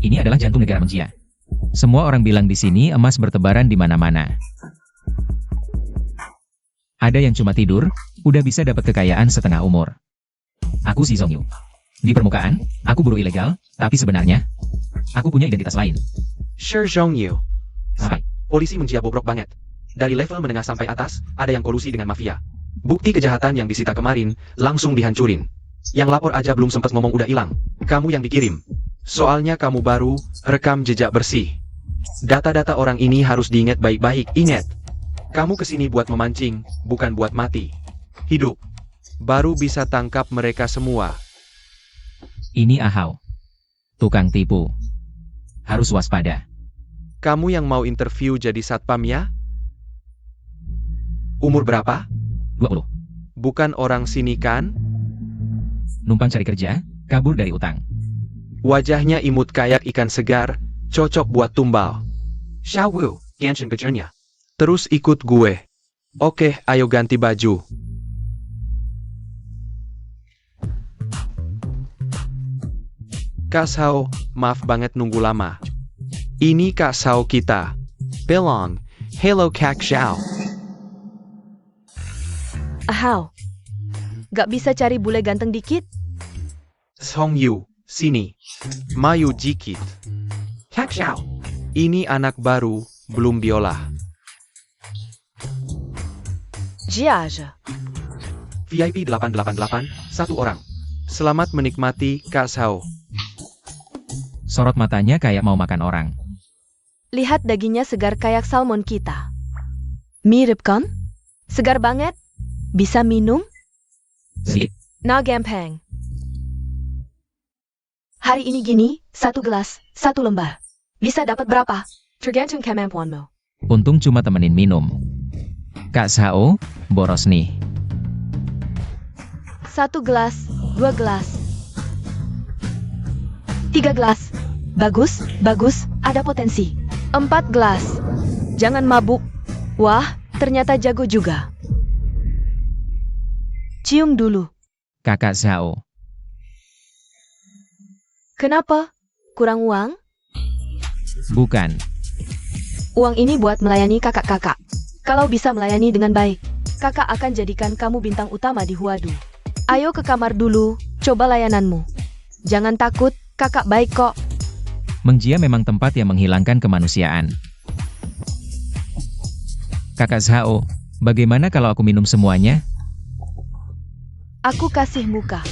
Ini adalah jantung negara Menjia. Semua orang bilang di sini emas bertebaran di mana-mana. Ada yang cuma tidur, udah bisa dapat kekayaan setengah umur. Aku si Zhongyu. Di permukaan, aku buruh ilegal, tapi sebenarnya, aku punya identitas lain. Sure Zhongyu. Hai. Polisi Menjia bobrok banget. Dari level menengah sampai atas, ada yang kolusi dengan mafia. Bukti kejahatan yang disita kemarin, langsung dihancurin. Yang lapor aja belum sempat ngomong udah hilang. Kamu yang dikirim. Soalnya kamu baru, rekam jejak bersih. Data-data orang ini harus diingat baik-baik, ingat. Kamu kesini buat memancing, bukan buat mati. Hidup. Baru bisa tangkap mereka semua. Ini Ahau. Tukang tipu. Harus waspada. Kamu yang mau interview jadi satpam ya? Umur berapa? 20. Bukan orang sini kan? Numpang cari kerja, kabur dari utang. Wajahnya imut kayak ikan segar, cocok buat tumbal. Xiaowu, Genshin Pecernya. Terus ikut gue. Oke, ayo ganti baju. Kak Sao, maaf banget nunggu lama. Ini Kak Sao kita. Belong. Hello Kak Xiao. Ahau. Gak bisa cari bule ganteng dikit? Zhongyu, sini. Mayu jikit. Kak Xiao. Ini anak baru, belum biola. Jiaja. VIP 888, satu orang. Selamat menikmati, Kak Sao. Sorot matanya kayak mau makan orang. Lihat dagingnya segar kayak salmon kita. Mirip kan? Segar banget. Bisa minum? Sip. Nah gampang. Hari ini gini, 1 gelas, 1 lembar. Bisa dapat berapa? Tergantung kemampuanmu. Untung cuma temenin minum. Kak Sao, boros nih. 1 gelas, 2 gelas. 3 gelas. Bagus, bagus, ada potensi. 4 gelas. Jangan mabuk. Wah, ternyata jago juga. Cium dulu. Kakak Sao. Kenapa? Kurang uang? Bukan. Uang ini buat melayani kakak-kakak. Kalau bisa melayani dengan baik, kakak akan jadikan kamu bintang utama di Huadu. Ayo ke kamar dulu, coba layananmu. Jangan takut, kakak baik kok. Menjia memang tempat yang menghilangkan kemanusiaan. Kakak Sao, bagaimana kalau aku minum semuanya? Aku kasih muka.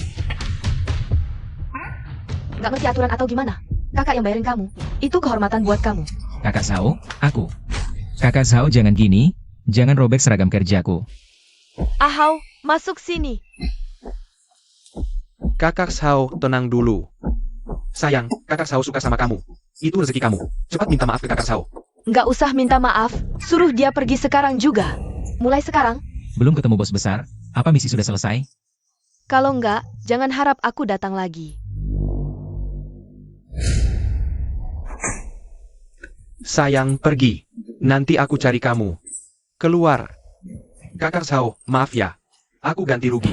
Gak ngerti aturan atau gimana? Kakak yang bayarin kamu. Itu kehormatan buat kamu. Kakak Sao, aku. Kakak Sao jangan gini, jangan robek seragam kerjaku. Ahau, masuk sini. Kakak Sao, tenang dulu. Sayang, Kakak Sao suka sama kamu. Itu rezeki kamu. Cepat minta maaf ke Kakak Sao. Nggak usah minta maaf, suruh dia pergi sekarang juga. Mulai sekarang. Belum ketemu bos besar, apa misi sudah selesai? Kalau nggak, jangan harap aku datang lagi. Sayang, pergi. Nanti aku cari kamu. Keluar. Kakak Sao, maaf ya. Aku ganti rugi.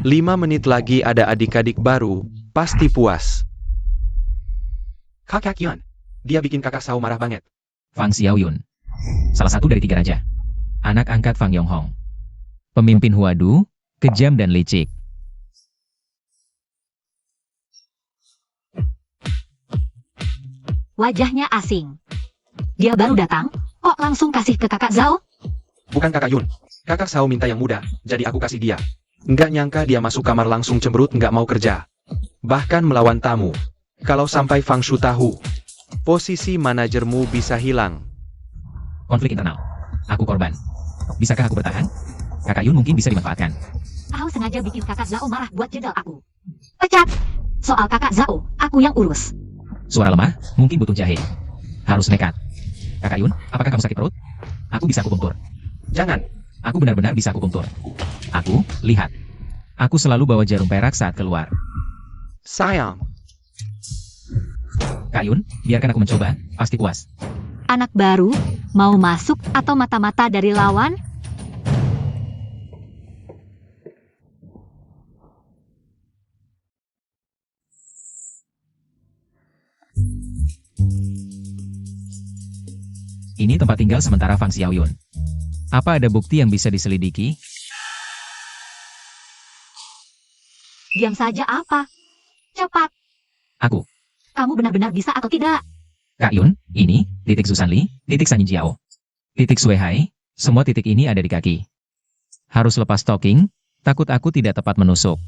5 menit lagi ada adik-adik baru, pasti puas. Kakak Yun. Dia bikin Kakak Sao marah banget. Fang Xiaoyun. Salah satu dari 3 raja. Anak angkat Fang Yonghong. Pemimpin Huadu, kejam dan licik. Wajahnya asing. Dia baru datang, kok langsung kasih ke kakak Zhao? Bukan Kakak Yun. Kakak Sao minta yang muda, jadi aku kasih dia. Nggak nyangka dia masuk kamar langsung cemberut nggak mau kerja. Bahkan melawan tamu. Kalau sampai Fang Shu tahu, posisi manajermu bisa hilang. Konflik internal. Aku korban. Bisakah aku bertahan? Kakak Yun mungkin bisa dimanfaatkan. Kau sengaja bikin kakak Zhao marah buat jedal aku. Pecat! Soal kakak Zhao, aku yang urus. Suara lemah, mungkin butuh jahe. Harus nekat. Kakak Yun, apakah kamu sakit perut? Aku bisa akupunktur. Jangan. Aku benar-benar bisa akupunktur. Aku, lihat. Aku selalu bawa jarum perak saat keluar. Sayang. Kak Yun, biarkan aku mencoba, pasti puas. Anak baru, mau masuk atau mata-mata dari lawan? Ini tempat tinggal sementara Fang Xiaoyun. Apa ada bukti yang bisa diselidiki? Diam saja apa? Cepat. Aku. Kamu benar-benar bisa atau tidak? Kak Yun, ini, titik Susan Lee, titik Sanyin Jiao. Titik Sui Hai, semua titik ini ada di kaki. Harus lepas stocking, takut aku tidak tepat menusuk.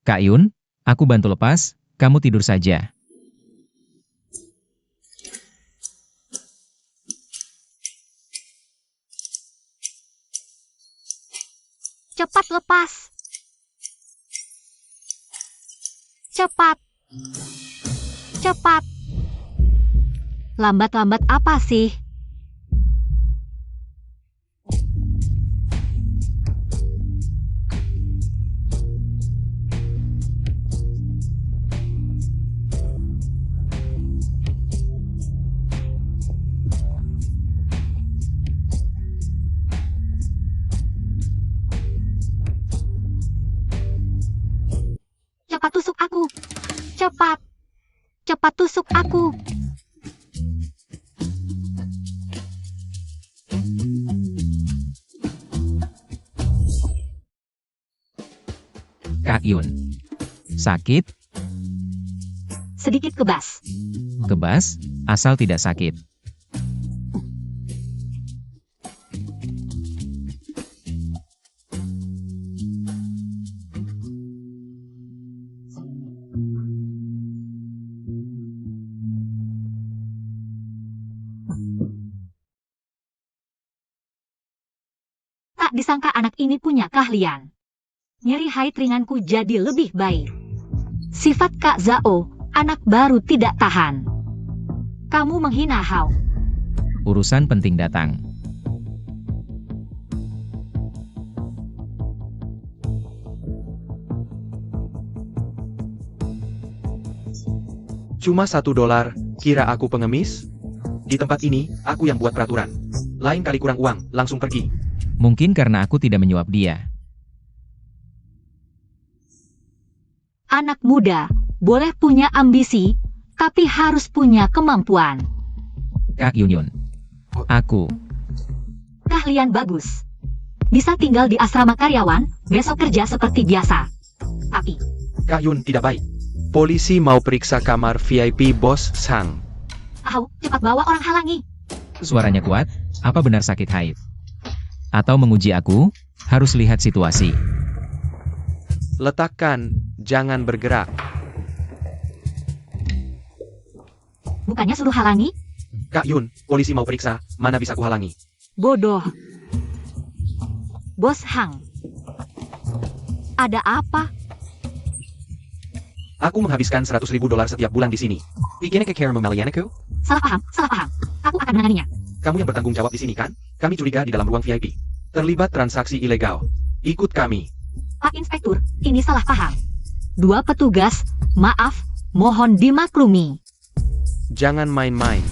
Kak Yun, aku bantu lepas, kamu tidur saja. Cepat lepas. Cepat. Cepat. Lambat-lambat apa sih? Cepat tusuk aku. Cepat. Cepat tusuk aku. Kak Yun. Sakit? Sedikit kebas. Kebas, asal tidak sakit. Tak disangka anak ini punya keahlian. Nyeri haid ringanku jadi lebih baik. Sifat Kak Zhao, anak baru tidak tahan. Kamu menghina Hao. Urusan penting datang. Cuma $1, kira aku pengemis? Di tempat ini, aku yang buat peraturan. Lain kali kurang uang, langsung pergi. Mungkin karena aku tidak menyuap dia. Anak muda, boleh punya ambisi, tapi harus punya kemampuan. Kak Yun. Aku. Keahlian bagus. Bisa tinggal di asrama karyawan, besok kerja seperti biasa. Tapi, Kak Yun tidak baik. Polisi mau periksa kamar VIP Bos Sang. Hao, cepat bawa orang halangi. Suaranya kuat, apa benar sakit haid? Atau menguji aku, harus lihat situasi. Letakkan, jangan bergerak. Bukannya suruh halangi? Kak Yun, polisi mau periksa, mana bisa kuhalangi? Bodoh. Bos Hang. Ada apa? Aku menghabiskan $100.000 setiap bulan di sini. Bikin ke care memelianku? Salah paham, salah paham. Aku akan menanganinya. Kamu yang bertanggung jawab di sini kan? Kami curiga di dalam ruang VIP. Terlibat transaksi ilegal. Ikut kami. Pak Inspektur, ini salah paham. 2 petugas, maaf, mohon dimaklumi. Jangan main-main.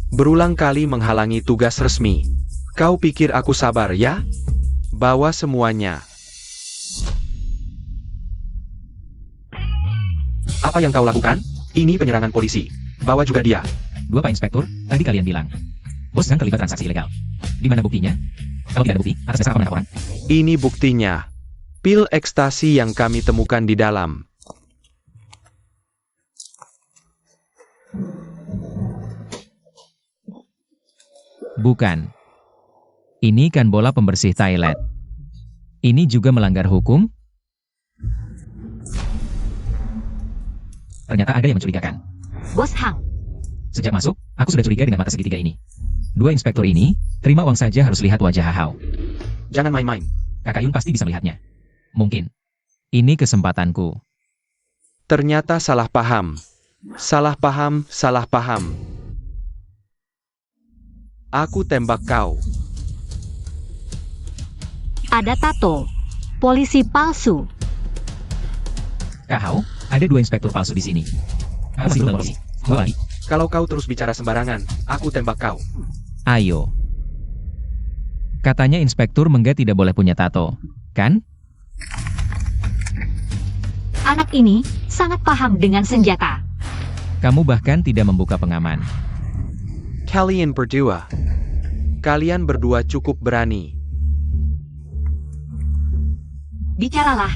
Berulang kali menghalangi tugas resmi. Kau pikir aku sabar ya? Bawa semuanya. Apa yang kau lakukan? Ini penyerangan polisi. Bawa juga dia. 2 Pak Inspektur, tadi kalian bilang. Bos Sang terlibat transaksi ilegal. Di mana buktinya? Kalau tidak ada bukti, atas dasar apa menangkap orang? Ini buktinya. Pil ekstasi yang kami temukan di dalam. Bukan. Ini kan bola pembersih toilet. Ini juga melanggar hukum? Ternyata ada yang mencurigakan. Bos Hang, Sejak masuk, aku sudah curiga dengan mata segitiga ini. 2 inspektur ini, terima uang saja harus lihat wajah Hao. Jangan main-main. Kakak Yun pasti bisa melihatnya. Mungkin. Ini kesempatanku. Ternyata salah paham. Salah paham, salah paham. Aku tembak kau. ada tato. Polisi palsu. Kak Hao, ada 2 inspektur palsu di sini. Kasih dulu polisi. Bawa lagi. Kalau kau terus bicara sembarangan, aku tembak kau. Ayo. Katanya Inspektur Mengga tidak boleh punya tato, kan? Anak ini sangat paham dengan senjata. Kamu bahkan tidak membuka pengaman. Kalian berdua. Kalian berdua cukup berani. Bicaralah.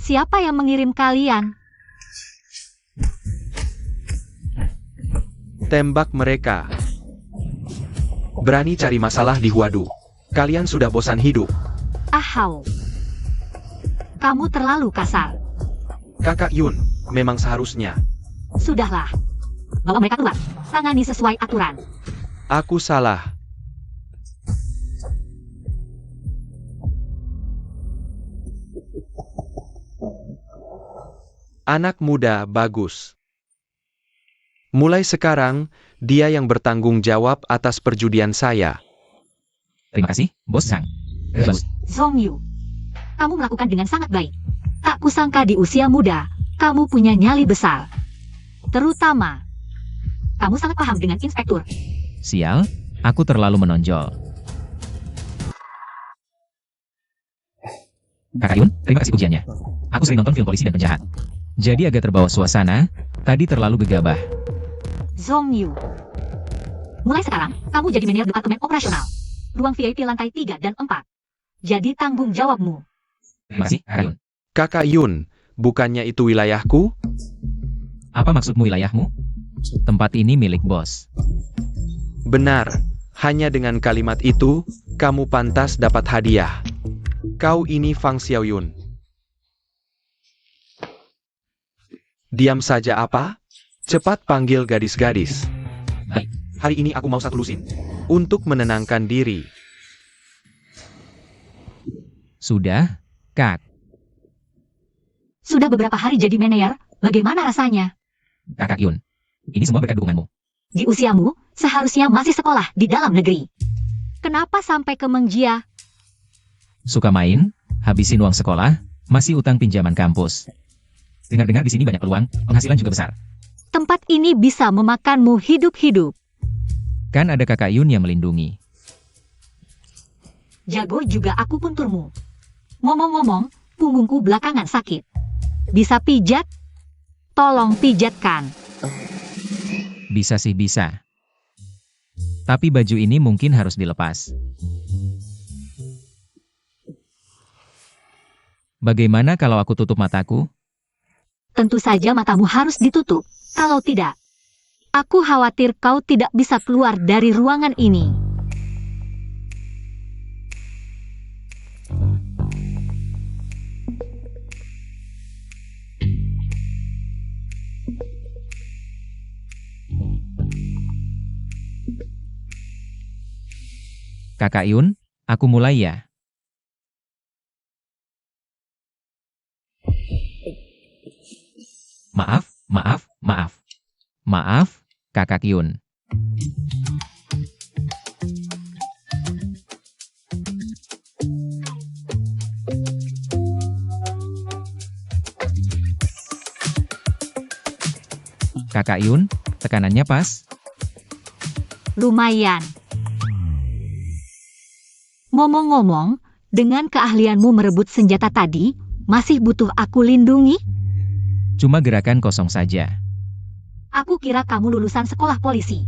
Siapa yang mengirim kalian? Tembak mereka. Berani cari masalah di Huadu. Kalian sudah bosan hidup. Ahau. Kamu terlalu kasar. Kakak Yun, memang seharusnya. Sudahlah. Bawa mereka keluar. Tangani sesuai aturan. Aku salah. Anak muda bagus. Mulai sekarang, dia yang bertanggung jawab atas perjudian saya. Terima kasih, Bos Sang. Bagus. Zong Yu. Kamu melakukan dengan sangat baik. Tak kusangka di usia muda, kamu punya nyali besar. Terutama, kamu sangat paham dengan Inspektur. Sial, aku terlalu menonjol. Kakak Yun, terima kasih pujiannya. Aku sering nonton film polisi dan penjahat. Jadi agak terbawa suasana, tadi terlalu gegabah. Zong Yu. Mulai sekarang, kamu jadi manajer departemen operasional. Ruang VIP lantai 3 dan 4. Jadi tanggung jawabmu. Terima kasih, Kakak Yun. Kakak Yun, bukannya itu wilayahku? Apa maksudmu wilayahmu? Tempat ini milik bos. Benar, hanya dengan kalimat itu, kamu pantas dapat hadiah. Kau ini Fang Xiaoyun. Diam saja apa? Cepat panggil gadis-gadis. Baik. Hari ini aku mau satu lusin. Untuk menenangkan diri. Sudah, Kak. Sudah beberapa hari jadi manajer, bagaimana rasanya? Kakak Yun. Ini semua berkat dukunganmu. Di usiamu, seharusnya masih sekolah di dalam negeri. Kenapa sampai ke Mengjia? Suka main, habisin uang sekolah, masih utang pinjaman kampus. Dengar-dengar di sini banyak peluang, penghasilan juga besar. Tempat ini bisa memakanmu hidup-hidup. Kan ada Kakak Yun yang melindungi. Jago juga aku punturmu. Ngomong-ngomong, punggungku belakangan sakit. Bisa pijat? Tolong pijatkan. Bisa sih bisa. Tapi baju ini mungkin harus dilepas. Bagaimana kalau aku tutup mataku? Tentu saja matamu harus ditutup. Kalau tidak, aku khawatir kau tidak bisa keluar dari ruangan ini. Kakak Yun, aku mulai ya. Maaf, maaf, maaf. Maaf, Kakak Yun. Kakak Yun, tekanannya pas. Lumayan. Ngomong-ngomong, dengan keahlianmu merebut senjata tadi, masih butuh aku lindungi? Cuma gerakan kosong saja. Aku kira kamu lulusan sekolah polisi.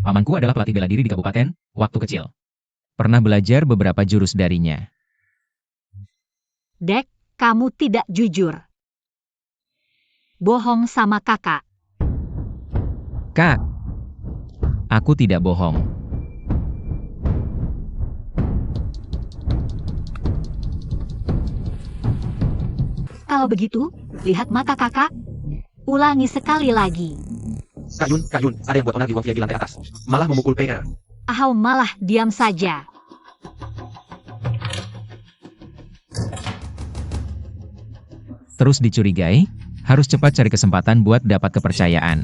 Pamanku adalah pelatih bela diri di kabupaten, waktu kecil. Pernah belajar beberapa jurus darinya. Dek, kamu tidak jujur. Bohong sama kakak. Kak, aku tidak bohong. Kalau begitu, lihat mata kakak. Ulangi sekali lagi. Kak Yun, ada yang buat onar di ruang VIP lantai atas. Malah memukul PR. Ahau malah diam saja. Terus dicurigai, harus cepat cari kesempatan buat dapat kepercayaan.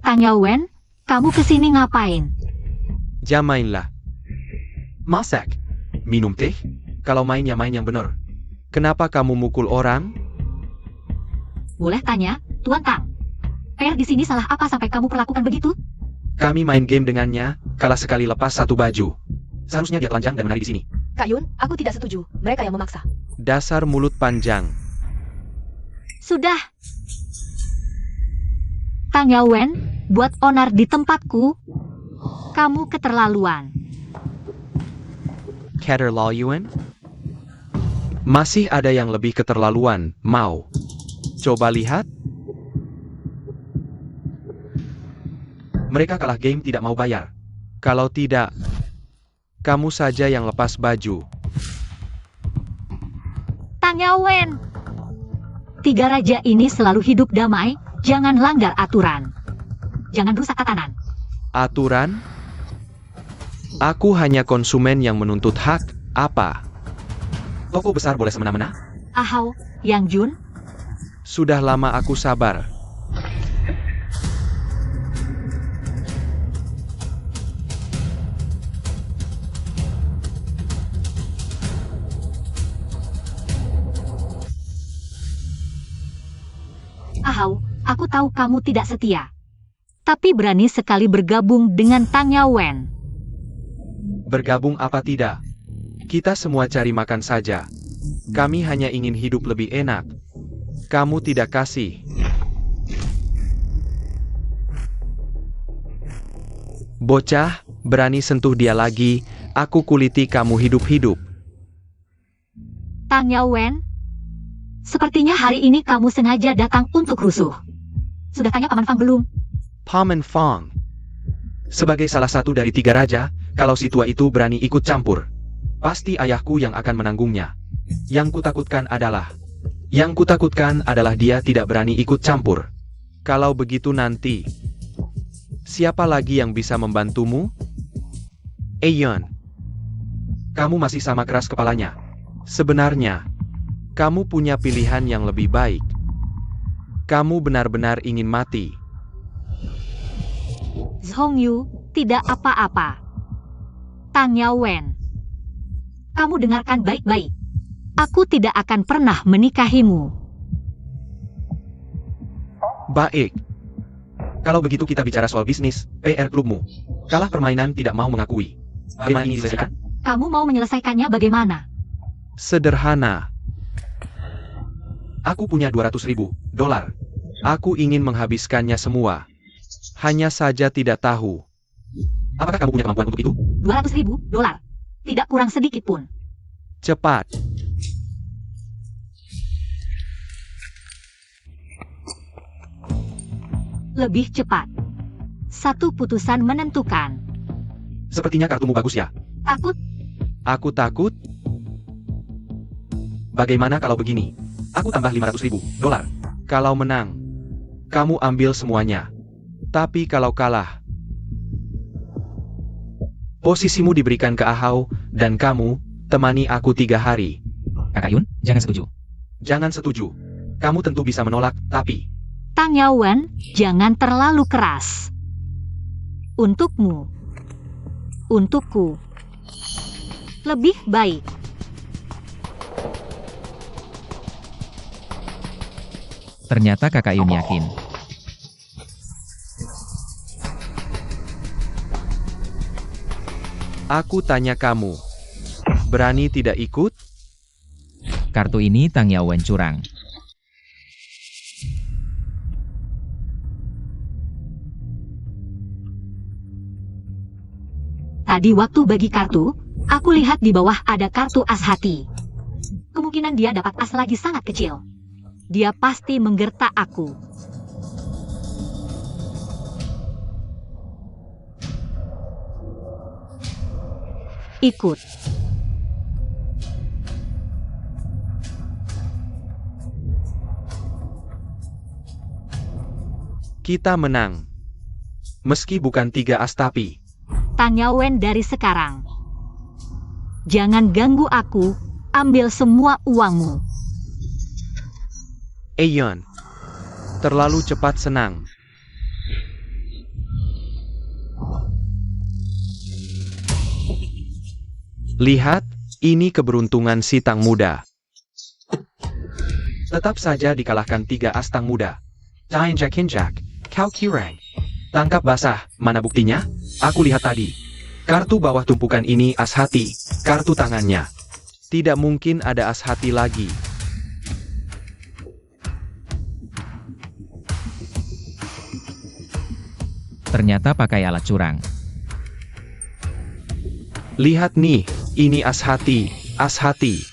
Kang Yawen, kamu kesini ngapain? Jam mainlah. Masak. Minum teh. Kalau main ya main yang benar. Kenapa kamu mukul orang? Boleh tanya, Tuan Tang? Per di sini salah apa sampai kamu perlakukan begitu? Kami main game dengannya, kalah sekali lepas satu baju. Seharusnya dia telanjang dan menari di sini. Kak Yun, aku tidak setuju. Mereka yang memaksa. Dasar mulut panjang. Sudah. Tang Yawen, buat onar di tempatku. Kamu keterlaluan. Keterlaluan? Masih ada yang lebih keterlaluan, mau. Coba lihat. Mereka kalah game tidak mau bayar. Kalau tidak, kamu saja yang lepas baju. Tang Yawen. Tiga raja ini selalu hidup damai, jangan langgar aturan. Jangan rusak tatanan. Aturan? Aku hanya konsumen yang menuntut hak, apa? Toko besar boleh semena-mena? Ahau, Yang Jun, Sudah lama aku sabar. Ahau, aku tahu kamu tidak setia. Tapi berani sekali bergabung dengan Tang Yawen. Bergabung apa tidak? Kita semua cari makan saja. Kami hanya ingin hidup lebih enak. Kamu tidak kasih. Bocah, berani sentuh dia lagi, aku kuliti kamu hidup-hidup. Tang Yawen, sepertinya hari ini kamu sengaja datang untuk rusuh. Sudah tanya Paman Fang belum? Paman Fang. Sebagai salah satu dari tiga raja, kalau si tua itu berani ikut campur, pasti ayahku yang akan menanggungnya. Yang kutakutkan adalah dia tidak berani ikut campur. Kalau begitu nanti, siapa lagi yang bisa membantumu? Aeon. Kamu masih sama keras kepalanya. Sebenarnya, kamu punya pilihan yang lebih baik. Kamu benar-benar ingin mati. Zhongyu, tidak apa-apa. Tang Yawen, kamu dengarkan baik-baik. Aku tidak akan pernah menikahimu. Baik. Kalau begitu kita bicara soal bisnis, PR klubmu. Kalah permainan tidak mau mengakui. Bagaimana ini diselesaikan? Kamu mau menyelesaikannya bagaimana? Sederhana. Aku punya $200.000. Aku ingin menghabiskannya semua. Hanya saja tidak tahu. Apakah kamu punya kemampuan untuk itu? $200.000? Tidak kurang sedikit pun. Cepat. Lebih cepat. Satu putusan menentukan. Sepertinya kartumu bagus ya. Takut? Aku takut. Bagaimana kalau begini? Aku tambah $500.000. Kalau menang, kamu ambil semuanya. Tapi kalau kalah, posisimu diberikan ke Ahau, dan kamu temani aku 3 hari. Kakak Yun, jangan setuju. Jangan setuju. Kamu tentu bisa menolak, tapi Tang Yawen, jangan terlalu keras. Untukmu. Untukku. Lebih baik. Ternyata Kakak Yun yakin. aku tanya kamu, berani tidak ikut? Kartu ini Tang Yawen curang. Tadi waktu bagi kartu, aku lihat di bawah ada kartu as hati. Kemungkinan dia dapat as lagi sangat kecil. Dia pasti menggertak aku. Ikut. Kita menang. Meski bukan 3 as tapi. Tang Yawen dari sekarang. Jangan ganggu aku, ambil semua uangmu. Aeon. Terlalu cepat senang. Lihat, ini keberuntungan si Tang muda. Tetap saja dikalahkan 3 astang muda. Jack, kau kirang. Tangkap basah, mana buktinya? Aku lihat tadi. Kartu bawah tumpukan ini as hati, kartu tangannya. Tidak mungkin ada as hati lagi. Ternyata pakai alat curang. Lihat nih, ini as hati, as hati.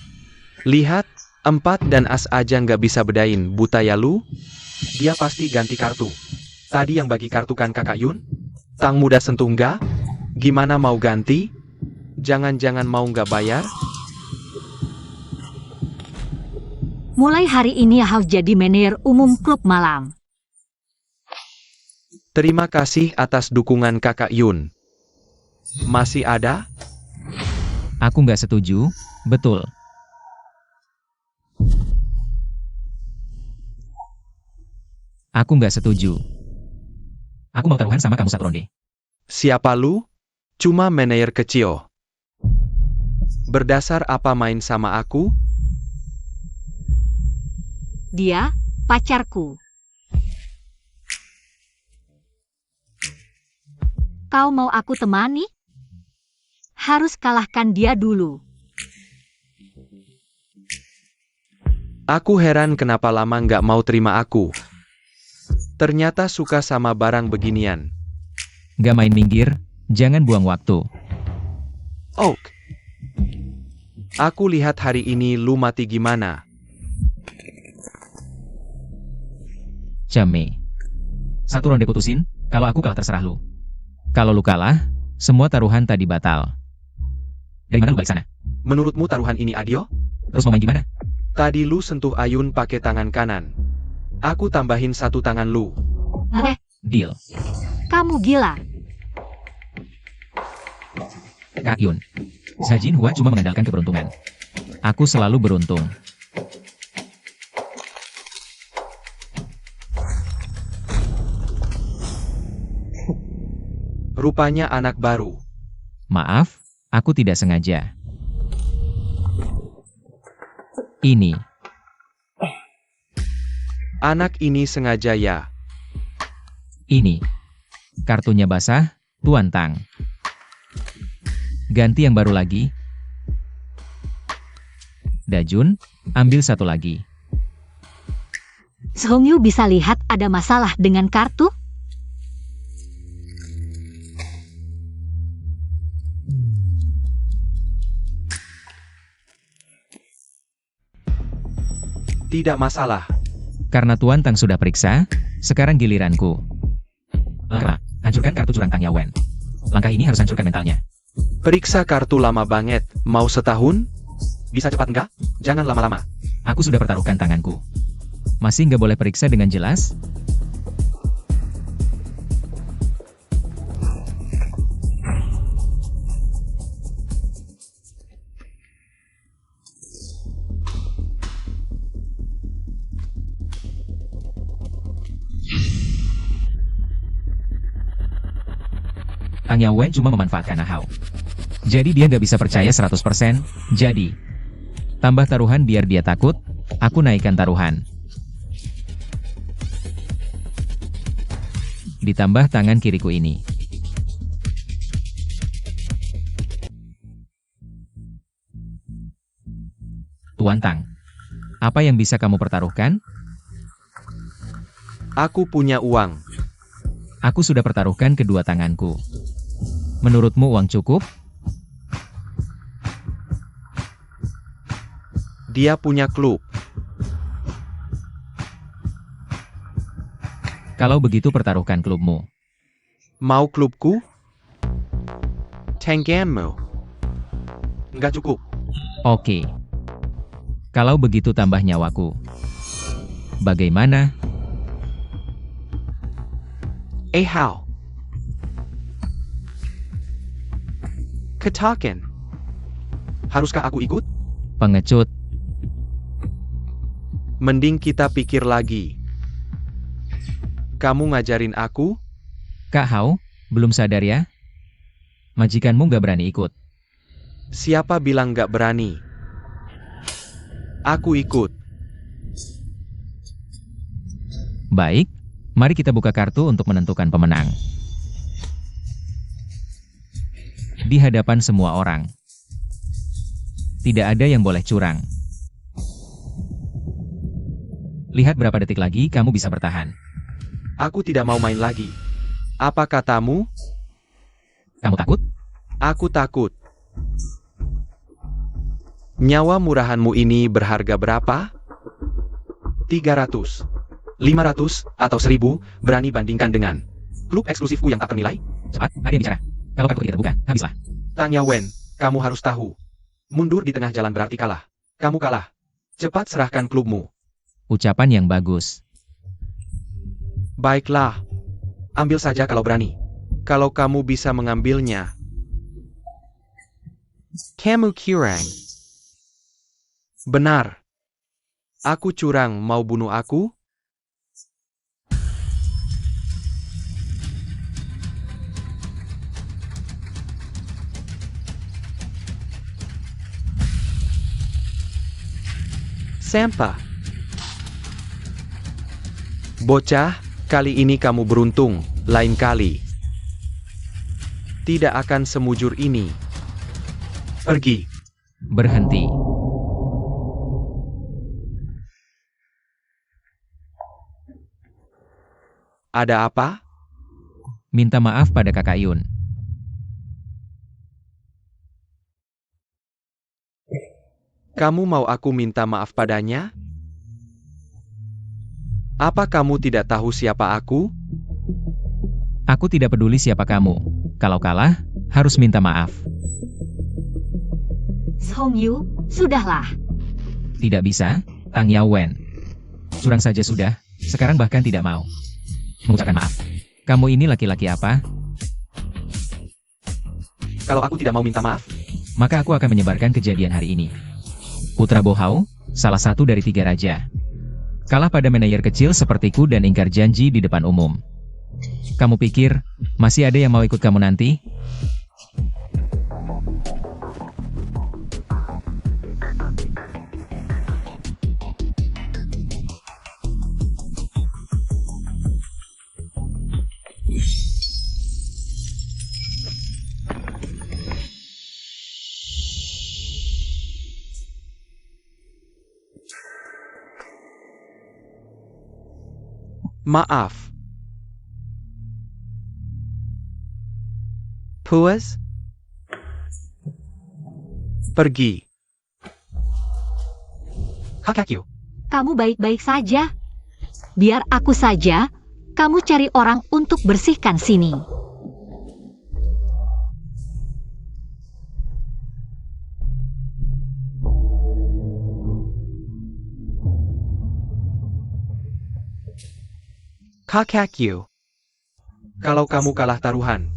Lihat, 4 dan as aja nggak bisa bedain, buta ya lu? Dia pasti ganti kartu. Tadi yang bagi kartu kan kakak Yun? Tang muda sentuh nggak? Gimana mau ganti? Jangan-jangan mau nggak bayar? Mulai hari ini Hao jadi manajer umum klub malam. Terima kasih atas dukungan kakak Yun. Masih ada? Aku nggak setuju, betul. Aku nggak setuju. Aku mau taruhan sama kamu satu ronde. Siapa lu? Cuma manajer kecil. Berdasar apa main sama aku? Dia, pacarku. Kau mau aku temani? Harus kalahkan dia dulu. Aku heran kenapa lama nggak mau terima aku. Ternyata suka sama barang beginian. Nggak main minggir, jangan buang waktu. Oak. Aku lihat hari ini lu mati gimana. Jame. Satu ronde putusin, kalau aku kalah terserah lu. Kalau lu kalah, semua taruhan tadi batal. Dari mana lu balik sana? Menurutmu taruhan ini adil? Terus mau main gimana? Tadi lu sentuh Ayun pakai tangan kanan. Aku tambahin 1 tangan lu. Deal. Kamu gila. Kak Yun. Zhajin Hua cuma mengandalkan keberuntungan. Aku selalu beruntung. Rupanya anak baru. Maaf, aku tidak sengaja. Ini. Anak ini sengaja ya. Ini. Kartunya basah, Tuan Tang. Ganti yang baru lagi. Dajun, ambil satu lagi. Song Yu bisa lihat ada masalah dengan kartu? Tidak masalah. Karena Tuan Tang sudah periksa, sekarang giliranku. Hancurkan kartu curang Tang Yawen. Langkah ini harus hancurkan mentalnya. Periksa kartu lama banget. Mau setahun? Bisa cepat enggak? Jangan lama-lama. Aku sudah pertaruhkan tanganku. Masih nggak boleh periksa dengan jelas? Tang Yawen cuma memanfaatkan Hao. Jadi dia nggak bisa percaya 100%, jadi tambah taruhan biar dia takut, aku naikkan taruhan. Ditambah tangan kiriku ini. Tuan Tang, apa yang bisa kamu pertaruhkan? Aku punya uang. Aku sudah pertaruhkan kedua tanganku. Menurutmu uang cukup? Dia punya klub. Kalau begitu pertaruhkan klubmu. Mau klubku? Tangganmu. Nggak cukup. Oke. Kalau begitu tambah nyawaku. Bagaimana? How? Ketaken. Haruskah aku ikut? Pengecut. Mending kita pikir lagi. Kamu ngajarin aku? Kak Hao, belum sadar ya? Majikanmu gak berani ikut. Siapa bilang nggak berani? Aku ikut. Baik, mari kita buka kartu untuk menentukan pemenang. Di hadapan semua orang. Tidak ada yang boleh curang. Lihat berapa detik lagi kamu bisa bertahan. Aku tidak mau main lagi. Apa katamu? Kamu takut? Aku takut. Nyawa murahanmu ini berharga berapa? 300, 500, atau 1000, berani bandingkan dengan klub eksklusifku yang tak ternilai? Cepat, ada yang bicara. Kalau kartu kita terbuka, habislah. Tanya Wen, kamu harus tahu. Mundur di tengah jalan berarti kalah. Kamu kalah. Cepat serahkan klubmu. Ucapan yang bagus. Baiklah. Ambil saja kalau berani. Kalau kamu bisa mengambilnya. Kamu curang. Benar. Aku curang, mau bunuh aku? Sampah. Bocah, kali ini kamu beruntung, lain kali tidak akan semujur ini. Pergi. Berhenti. Ada apa? Minta maaf pada Kakak Yun. Kamu mau aku minta maaf padanya? Apa kamu tidak tahu siapa aku? Aku tidak peduli siapa kamu. Kalau kalah, harus minta maaf. Songyu, sudahlah. Tidak bisa, Tang Yawen. Curang saja sudah, sekarang bahkan tidak mau mengucapkan maaf. Kamu ini laki-laki apa? Kalau aku tidak mau minta maaf, Maka aku akan menyebarkan kejadian hari ini. Putra Bohao, salah satu dari 3 raja, kalah pada manajer kecil sepertiku dan ingkar janji di depan umum. Kamu pikir, masih ada yang mau ikut kamu nanti? Maaf. Puas? Pergi. Kakakyu. Kamu baik-baik saja. Biar aku saja, kamu cari orang untuk bersihkan sini. Kakakyu. Kalau kamu kalah taruhan,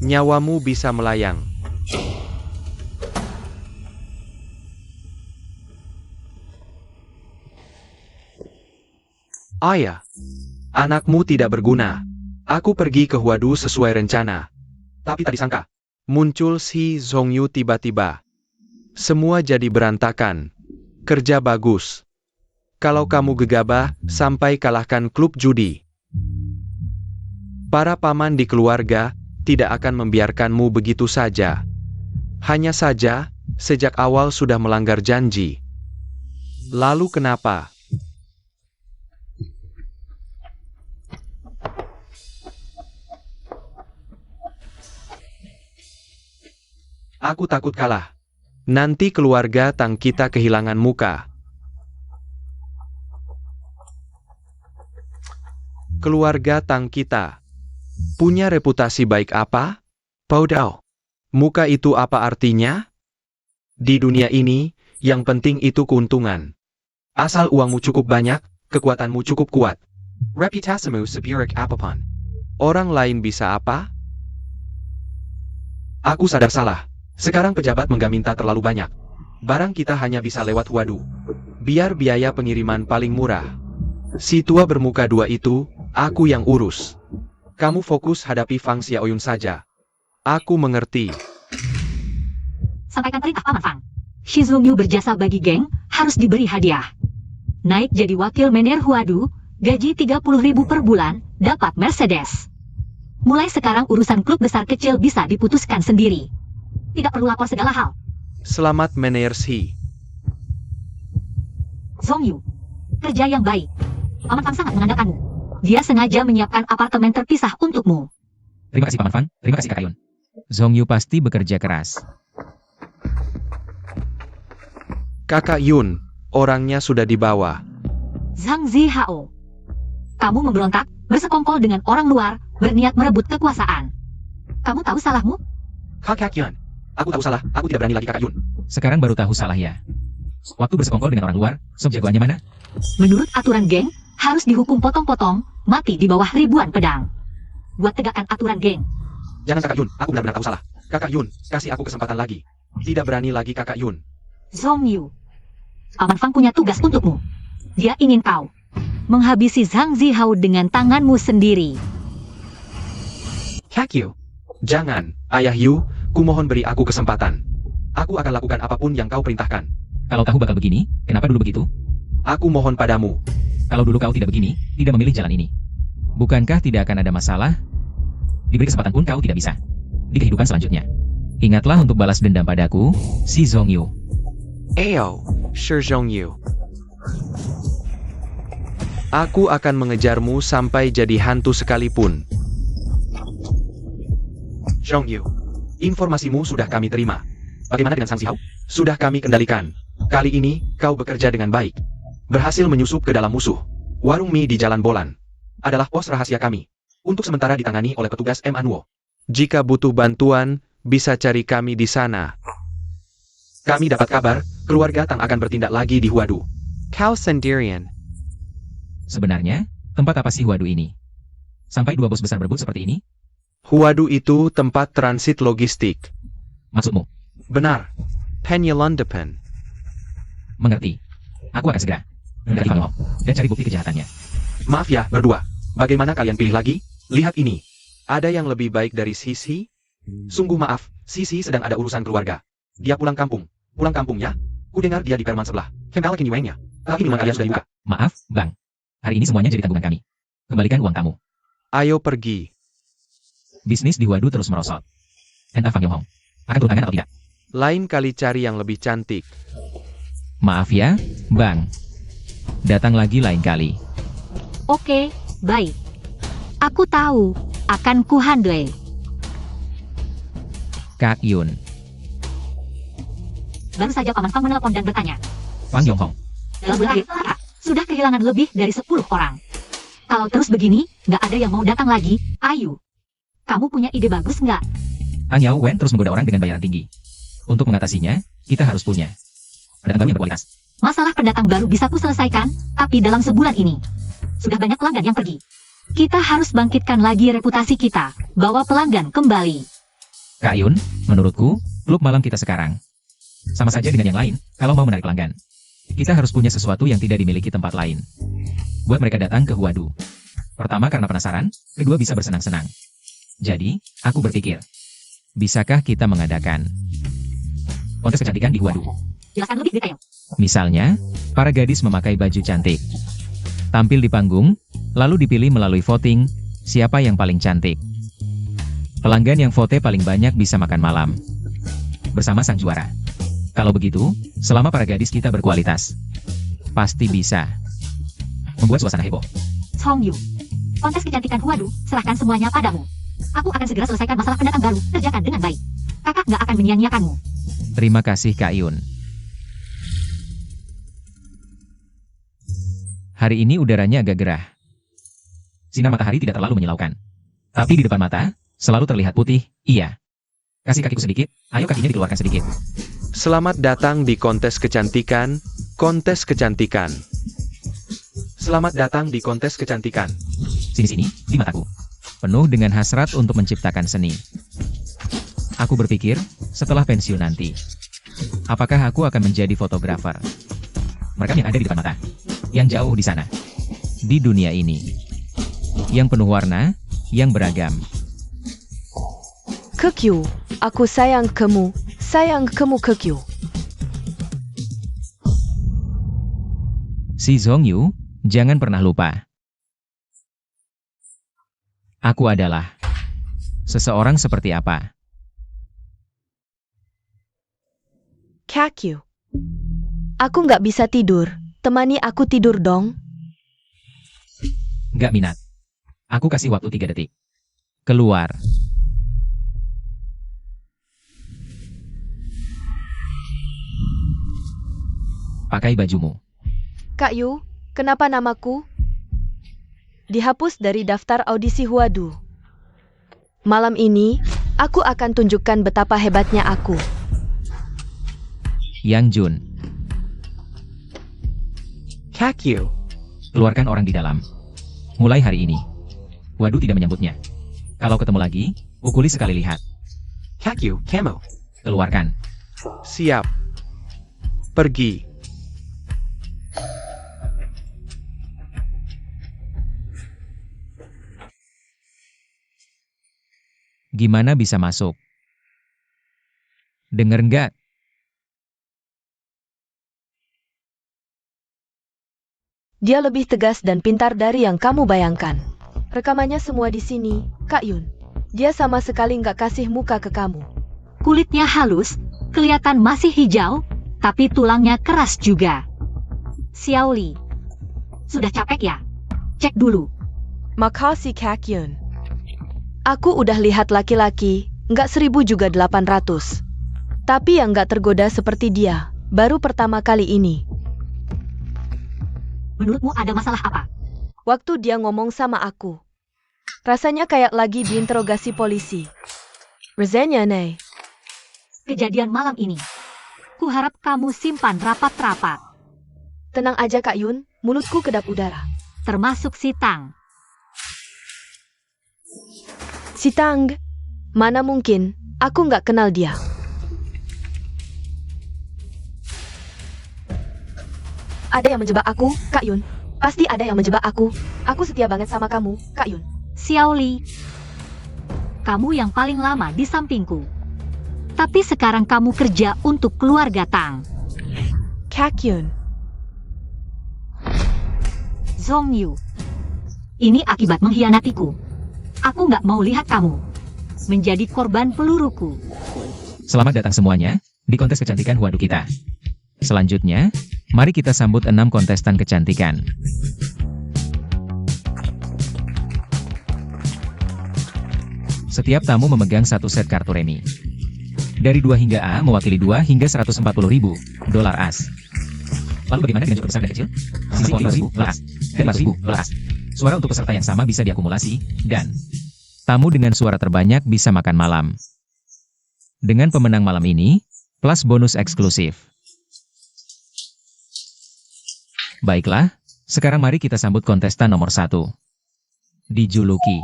nyawamu bisa melayang. Ayah, anakmu tidak berguna. Aku pergi ke Huadu sesuai rencana. Tapi tak disangka, muncul si Zhongyu tiba-tiba. Semua jadi berantakan. Kerja bagus. Kalau kamu gegabah, sampai kalahkan klub judi. Para paman di keluarga tidak akan membiarkanmu begitu saja. Hanya saja, sejak awal sudah melanggar janji. Lalu kenapa? Aku takut kalah. Nanti keluarga Tang kita kehilangan muka. Keluarga Tang kita punya reputasi baik apa? Paudao. Muka itu apa artinya? Di dunia ini, yang penting itu keuntungan. Asal uangmu cukup banyak, kekuatanmu cukup kuat. Reputasimu seburuk apapun. Orang lain bisa apa? Aku sadar salah. Sekarang pejabat menggaminta terlalu banyak. Barang kita hanya bisa lewat Huadu. Biar biaya pengiriman paling murah. Si tua bermuka 2 itu, aku yang urus. Kamu fokus hadapi Fang Xiaoyun saja. Aku mengerti. Sampaikan perintah Paman Fang. Shizongyu berjasa bagi geng, harus diberi hadiah. Naik jadi wakil manajer Huadu, Gaji 30.000 per bulan, dapat Mercedes. Mulai sekarang urusan klub besar kecil bisa diputuskan sendiri. Tidak perlu lapor segala hal. Selamat Meneers-He. Zhong Yu, kerja yang baik. Paman Fang sangat mengandalkanmu. Dia sengaja menyiapkan apartemen terpisah untukmu. Terima kasih Paman Fang, terima kasih Kakak Yun. Zhong Yu pasti bekerja keras. Kakak Yun, orangnya sudah dibawa. Zhang Zihao, kamu memberontak, bersekongkol dengan orang luar, berniat merebut kekuasaan. Kamu tahu salahmu? Kakak Yun, aku tahu salah, aku tidak berani lagi Kakak Yun. Sekarang baru tahu salah ya. Waktu bersekongkol dengan orang luar, sob jagoannya mana? Menurut aturan geng, harus dihukum potong-potong, mati di bawah ribuan pedang. Buat tegakkan aturan geng. Jangan Kakak Yun, aku benar-benar tahu salah. Kakak Yun, kasih aku kesempatan lagi. Tidak berani lagi Kakak Yun. Zhong Yu, Paman Fang punya tugas untukmu. Dia ingin kau menghabisi Zhang Zihao dengan tanganmu sendiri. Kakak Yu, jangan, Ayah Yu, kumohon beri aku kesempatan. Aku akan lakukan apapun yang kau perintahkan. Kalau tahu bakal begini, kenapa dulu begitu? Aku mohon padamu. Kalau dulu kau tidak begini, tidak memilih jalan ini. Bukankah tidak akan ada masalah? Diberi kesempatan pun kau tidak bisa. Di kehidupan selanjutnya. Ingatlah untuk balas dendam padaku, si Zhong Yu. Ayo, Shi Zhong Yu. Aku akan mengejarmu sampai jadi hantu sekalipun. Zhong Yu, informasimu sudah kami terima. Bagaimana dengan Sang Zihao? Sudah kami kendalikan. Kali ini, kau bekerja dengan baik. Berhasil menyusup ke dalam musuh. Warung mie di Jalan Bolan adalah pos rahasia kami. Untuk sementara ditangani oleh petugas M. Anwo. Jika butuh bantuan, bisa cari kami di sana. Kami dapat kabar, keluarga Tang akan bertindak lagi di Huadu. Kau sendirian. Sebenarnya, tempat apa sih Huadu ini? Sampai dua bos besar berebut seperti ini? Huadu itu tempat transit logistik. Maksudmu? Benar. Penyelundupan. Mengerti. Aku akan segera mendekati Fang Yonghong dan cari bukti kejahatannya. Maaf ya, berdua. Bagaimana kalian pilih lagi? Lihat ini. Ada yang lebih baik dari Sisi? Sungguh maaf, Sisi sedang ada urusan keluarga. Dia pulang kampung. Pulang kampung ya? Kudengar dia di perman sebelah. Kembali kini wengnya. Tapi minuman kalian sudah dibuka. Maaf, Bang. Hari ini semuanya jadi tanggungan kami. Kembalikan uang kamu. Ayo pergi. Bisnis di Huadu terus merosot. Entah Fang Yonghong akan turun tangan atau tidak. Lain kali cari yang lebih cantik. Maaf ya, Bang. Datang lagi lain kali. Oke, baik. Aku tahu, akan kuhandle. Kak Yun. Baru saja Paman Fang menelpon dan bertanya. Fang Yonghong. Dalam bulan akhir, kakak sudah kehilangan lebih dari 10 orang. Kalau terus begini, nggak ada yang mau datang lagi. Ayu, kamu punya ide bagus nggak? Ang Yao Wen terus menggoda orang dengan bayaran tinggi. Untuk mengatasinya, kita harus punya pendatang baru yang berkualitas. Masalah pendatang baru bisa ku selesaikan, tapi dalam sebulan ini, sudah banyak pelanggan yang pergi. Kita harus bangkitkan lagi reputasi kita, bawa pelanggan kembali. Kak Yun, menurutku, klub malam kita sekarang sama saja dengan yang lain, kalau mau menarik pelanggan. Kita harus punya sesuatu yang tidak dimiliki tempat lain. Buat mereka datang ke Huadu. Pertama karena penasaran, kedua bisa bersenang-senang. Jadi, aku berpikir, bisakah kita mengadakan kontes kecantikan di Huadu? Jelaskan lebih detail. Misalnya, para gadis memakai baju cantik, tampil di panggung, lalu dipilih melalui voting, siapa yang paling cantik. Pelanggan yang vote paling banyak bisa makan malam bersama sang juara. Kalau begitu, selama para gadis kita berkualitas, pasti bisa membuat suasana heboh. Zhong Yu, kontes kecantikan Huadu, serahkan semuanya padamu. Aku akan segera selesaikan masalah pendatang baru, kerjakan dengan baik. Kakak nggak akan menyia-nyiakanmu. Terima kasih Kak Yun. Hari ini udaranya agak gerah. Sinar matahari tidak terlalu menyilaukan. Tapi di depan mata, selalu terlihat putih, iya. Kasih kakiku sedikit, ayo kakinya dikeluarkan sedikit. Selamat datang di kontes kecantikan, kontes kecantikan. Selamat datang di kontes kecantikan. Sini-sini, di mataku. Penuh dengan hasrat untuk menciptakan seni. Aku berpikir, setelah pensiun nanti, apakah aku akan menjadi fotografer? Mereka yang ada di depan mata, yang jauh di sana, di dunia ini, yang penuh warna, yang beragam. Kekyu, aku sayang kamu Kekyu. Si Zhong Yu, jangan pernah lupa. Aku adalah seseorang seperti apa? Kakyu. Aku nggak bisa tidur. Temani aku tidur dong. Nggak minat. Aku kasih waktu 3 detik. Keluar. Pakai bajumu. Kak Yu, kenapa namaku dihapus dari daftar audisi Huadu? Malam ini, aku akan tunjukkan betapa hebatnya aku. Yang Jun. Kakyu. Keluarkan orang di dalam. Mulai hari ini. Waduh tidak menyambutnya. Kalau ketemu lagi, pukuli sekali lihat. Kakyu, Camo. Keluarkan. Siap. Pergi. Gimana bisa masuk? Dengar nggak? Dia lebih tegas dan pintar dari yang kamu bayangkan. Rekamannya semua di sini, Kak Yun. Dia sama sekali nggak kasih muka ke kamu. Kulitnya halus, kelihatan masih hijau, tapi tulangnya keras juga. Xiao Li. Sudah capek ya? Cek dulu. Makasih Kak Yun. Aku udah lihat laki-laki, nggak 1000 juga 800. Tapi yang nggak tergoda seperti dia, baru pertama kali ini. Menurutmu ada masalah apa? Waktu dia ngomong sama aku. Rasanya kayak lagi diinterogasi polisi. Rasanya nih. Kejadian malam ini. Kuharap kamu simpan rapat-rapat. Tenang aja Kak Yun, mulutku kedap udara. Termasuk si Tang. Si Tang, mana mungkin, aku nggak kenal dia. Ada yang menjebak aku, Kak Yun. Pasti ada yang menjebak aku. Aku setia banget sama kamu, Kak Yun. Xiao Li. Kamu yang paling lama di sampingku. Tapi sekarang kamu kerja untuk keluarga Tang. Kak Yun. Zhong Yu. Ini akibat mengkhianatiku. Aku nggak mau lihat kamu menjadi korban peluruku. Selamat datang semuanya di kontes kecantikan Huadu kita. Selanjutnya, mari kita sambut 6 kontestan kecantikan. Setiap tamu memegang satu set kartu remi. Dari 2 hingga A mewakili 2 hingga 140.000 dolar as. Lalu bagaimana dengan jumlah besar dan kecil? Sisi 5.000 dolar as dan 5.000 dolar as. Suara untuk peserta yang sama bisa diakumulasi, dan tamu dengan suara terbanyak bisa makan malam. Dengan pemenang malam ini, plus bonus eksklusif. Baiklah, sekarang mari kita sambut kontestan nomor 1. Dijuluki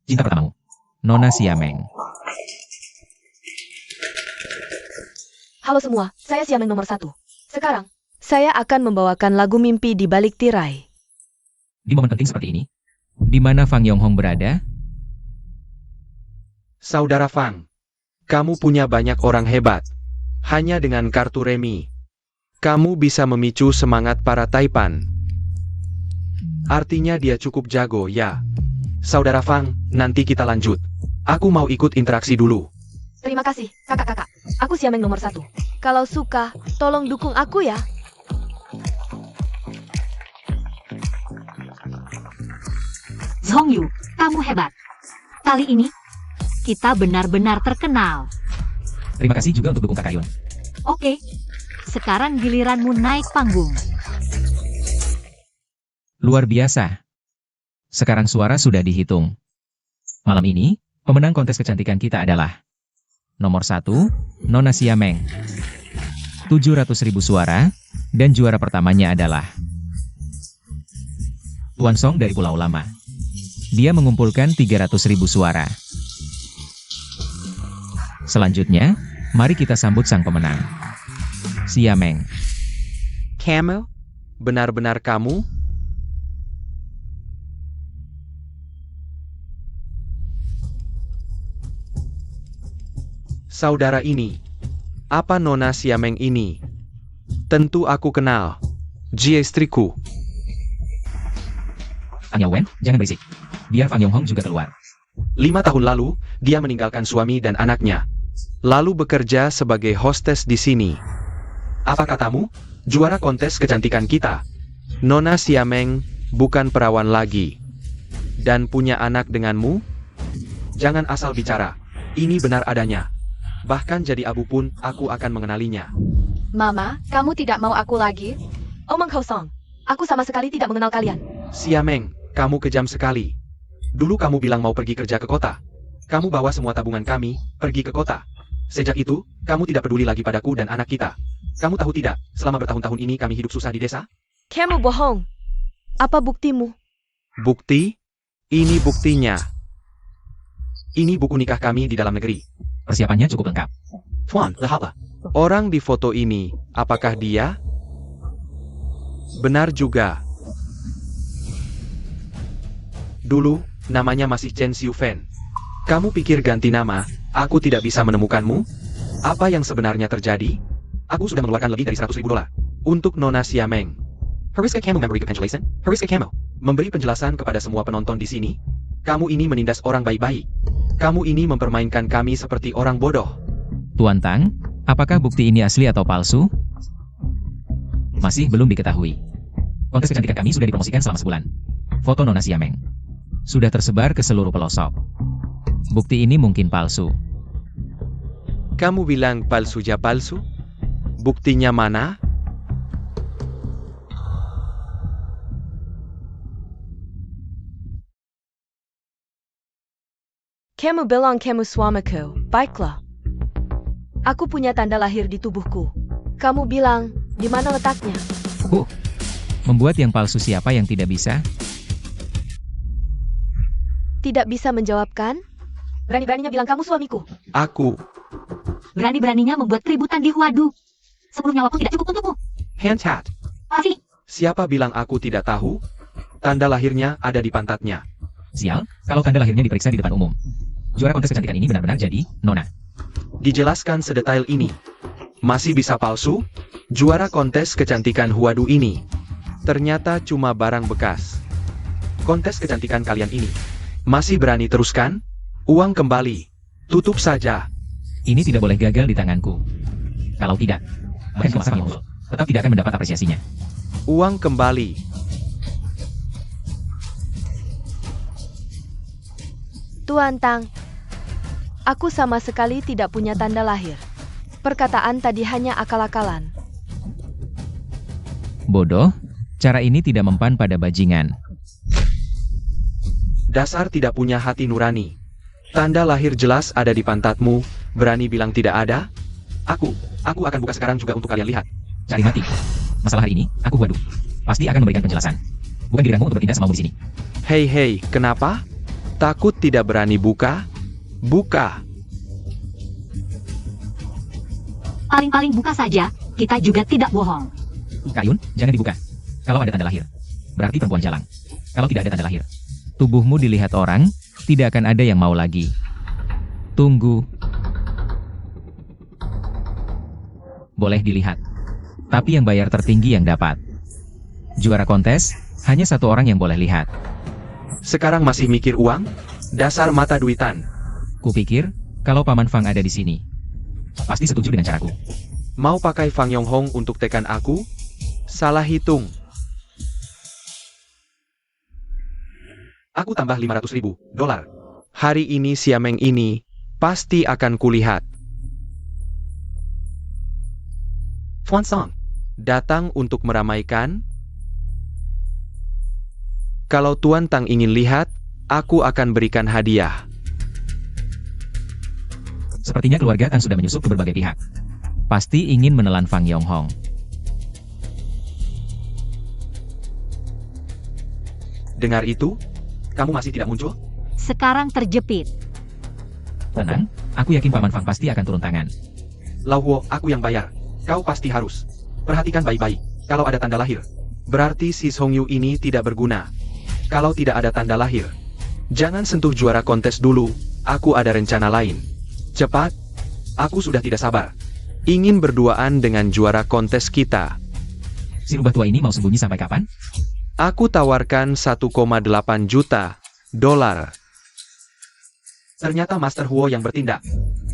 cinta pertamamu, Nona Xiameng. Halo semua, saya Xiameng nomor 1. Sekarang, saya akan membawakan lagu mimpi di balik tirai. Di momen penting seperti ini, di mana Fang Yonghong berada? Saudara Fang. Kamu punya banyak orang hebat. Hanya dengan kartu remi, kamu bisa memicu semangat para Taipan. Artinya dia cukup jago, ya. Saudara Fang, nanti kita lanjut. Aku mau ikut interaksi dulu. Terima kasih, kakak-kakak. Aku Xiameng nomor 1. Kalau suka, tolong dukung aku ya. Zhong Yu, kamu hebat. Kali ini, kita benar-benar terkenal. Terima kasih juga untuk dukung Kakak Yun. Oke, sekarang giliranmu naik panggung. Luar biasa. Sekarang suara sudah dihitung. Malam ini, pemenang kontes kecantikan kita adalah nomor 1, Nona Xiameng. 700.000 suara, dan juara pertamanya adalah Tuan Song dari Pulau Lama. Dia mengumpulkan 300.000 suara. Selanjutnya, mari kita sambut sang pemenang, Xiameng. Camel? Benar-benar kamu? Saudara ini. Apa Nona Xiameng ini? Tentu aku kenal. Jie istriku. Anya Wen, jangan berisik. Biar Fang Yonghong juga keluar. 5 tahun lalu, dia meninggalkan suami dan anaknya. Lalu bekerja sebagai hostess di sini. Apa katamu? Juara kontes kecantikan kita. Nona Xiameng bukan perawan lagi. Dan punya anak denganmu? Jangan asal bicara. Ini benar adanya. Bahkan jadi abu pun, aku akan mengenalinya. Mama, kamu tidak mau aku lagi? Omong kosong. Aku sama sekali tidak mengenal kalian. Xiameng, kamu kejam sekali. Dulu kamu bilang mau pergi kerja ke kota. Kamu bawa semua tabungan kami, pergi ke kota. Sejak itu, kamu tidak peduli lagi padaku dan anak kita. Kamu tahu tidak, selama bertahun-tahun ini kami hidup susah di desa? Kamu bohong. Apa buktimu? Bukti? Ini buktinya. Ini buku nikah kami di dalam negeri. Persiapannya cukup lengkap. Tuan, lihatlah. Orang di foto ini, apakah dia? Benar juga. Dulu, namanya masih Chen Xiufen. Kamu pikir ganti nama, aku tidak bisa menemukanmu? Apa yang sebenarnya terjadi? Aku sudah mengeluarkan lebih dari $100.000 untuk Nona Xiameng. Haruskah kamu memberi penjelasan? Haruskah kamu memberi penjelasan kepada semua penonton di sini? Kamu ini menindas orang baik-baik. Kamu ini mempermainkan kami seperti orang bodoh. Tuan Tang, apakah bukti ini asli atau palsu? Masih belum diketahui. Kontes kecantikan kami sudah dipromosikan selama sebulan. Foto Nona Xiameng sudah tersebar ke seluruh pelosok. Bukti ini mungkin palsu. Kamu bilang palsu ya palsu? Buktinya mana? Kamu bilang kamu suamiku. Baiklah. Aku punya tanda lahir di tubuhku. Kamu bilang, di mana letaknya? Membuat yang palsu siapa yang tidak bisa? Tidak bisa menjawabkan? Berani-beraninya bilang kamu suamiku. Aku. Berani-beraninya membuat keributan di Huadu. 10 nyawa pun tidak cukup untukmu. Handchat. Pasti. Siapa bilang aku tidak tahu? Tanda lahirnya ada di pantatnya. Sial, kalau tanda lahirnya diperiksa di depan umum. Juara kontes kecantikan ini benar-benar jadi Nona. Dijelaskan sedetail ini. Masih bisa palsu? Juara kontes kecantikan Huadu ini ternyata cuma barang bekas. Kontes kecantikan kalian ini masih berani teruskan? Uang kembali. Tutup saja. Ini tidak boleh gagal di tanganku. Kalau tidak, bahkan kemasan yang tetap tidak akan mendapat apresiasinya. Uang kembali. Tuan Tang, aku sama sekali tidak punya tanda lahir. Perkataan tadi hanya akal-akalan. Bodoh, cara ini tidak mempan pada bajingan. Dasar tidak punya hati nurani. Tanda lahir jelas ada di pantatmu, berani bilang tidak ada? Aku akan buka sekarang juga untuk kalian lihat. Cari mati. Masalah hari ini, aku waduh. Pasti akan memberikan penjelasan. Bukan giliranmu untuk bertindak semau di sini. Hei, kenapa? Takut tidak berani buka? Buka. Paling-paling buka saja, kita juga tidak bohong. Kak Yun, jangan dibuka. Kalau ada tanda lahir, berarti perempuan jalang. Kalau tidak ada tanda lahir, tubuhmu dilihat orang, tidak akan ada yang mau lagi. Tunggu. Boleh dilihat. Tapi yang bayar tertinggi yang dapat. Juara kontes, hanya satu orang yang boleh lihat. Sekarang masih mikir uang? Dasar mata duitan. Kupikir, kalau Paman Fang ada di sini, pasti setuju dengan caraku. Mau pakai Fang Yonghong untuk tekan aku? Salah hitung. Aku tambah $500.000. Hari ini Xiameng ini, pasti akan kulihat. Tuan Song, datang untuk meramaikan? Kalau Tuan Tang ingin lihat, aku akan berikan hadiah. Sepertinya keluarga Tang sudah menyusup ke berbagai pihak. Pasti ingin menelan Fang Yonghong. Dengar itu? Kamu masih tidak muncul? Sekarang terjepit. Tenang, aku yakin Paman Fang pasti akan turun tangan. Lauwo, aku yang bayar. Kau pasti harus. Perhatikan baik-baik. Kalau ada tanda lahir, berarti si Song Yu ini tidak berguna. Kalau tidak ada tanda lahir, jangan sentuh juara kontes dulu. Aku ada rencana lain. Cepat. Aku sudah tidak sabar. Ingin berduaan dengan juara kontes kita. Si rubah tua ini mau sembunyi sampai kapan? Aku tawarkan 1,8 juta dolar. Ternyata Master Huo yang bertindak.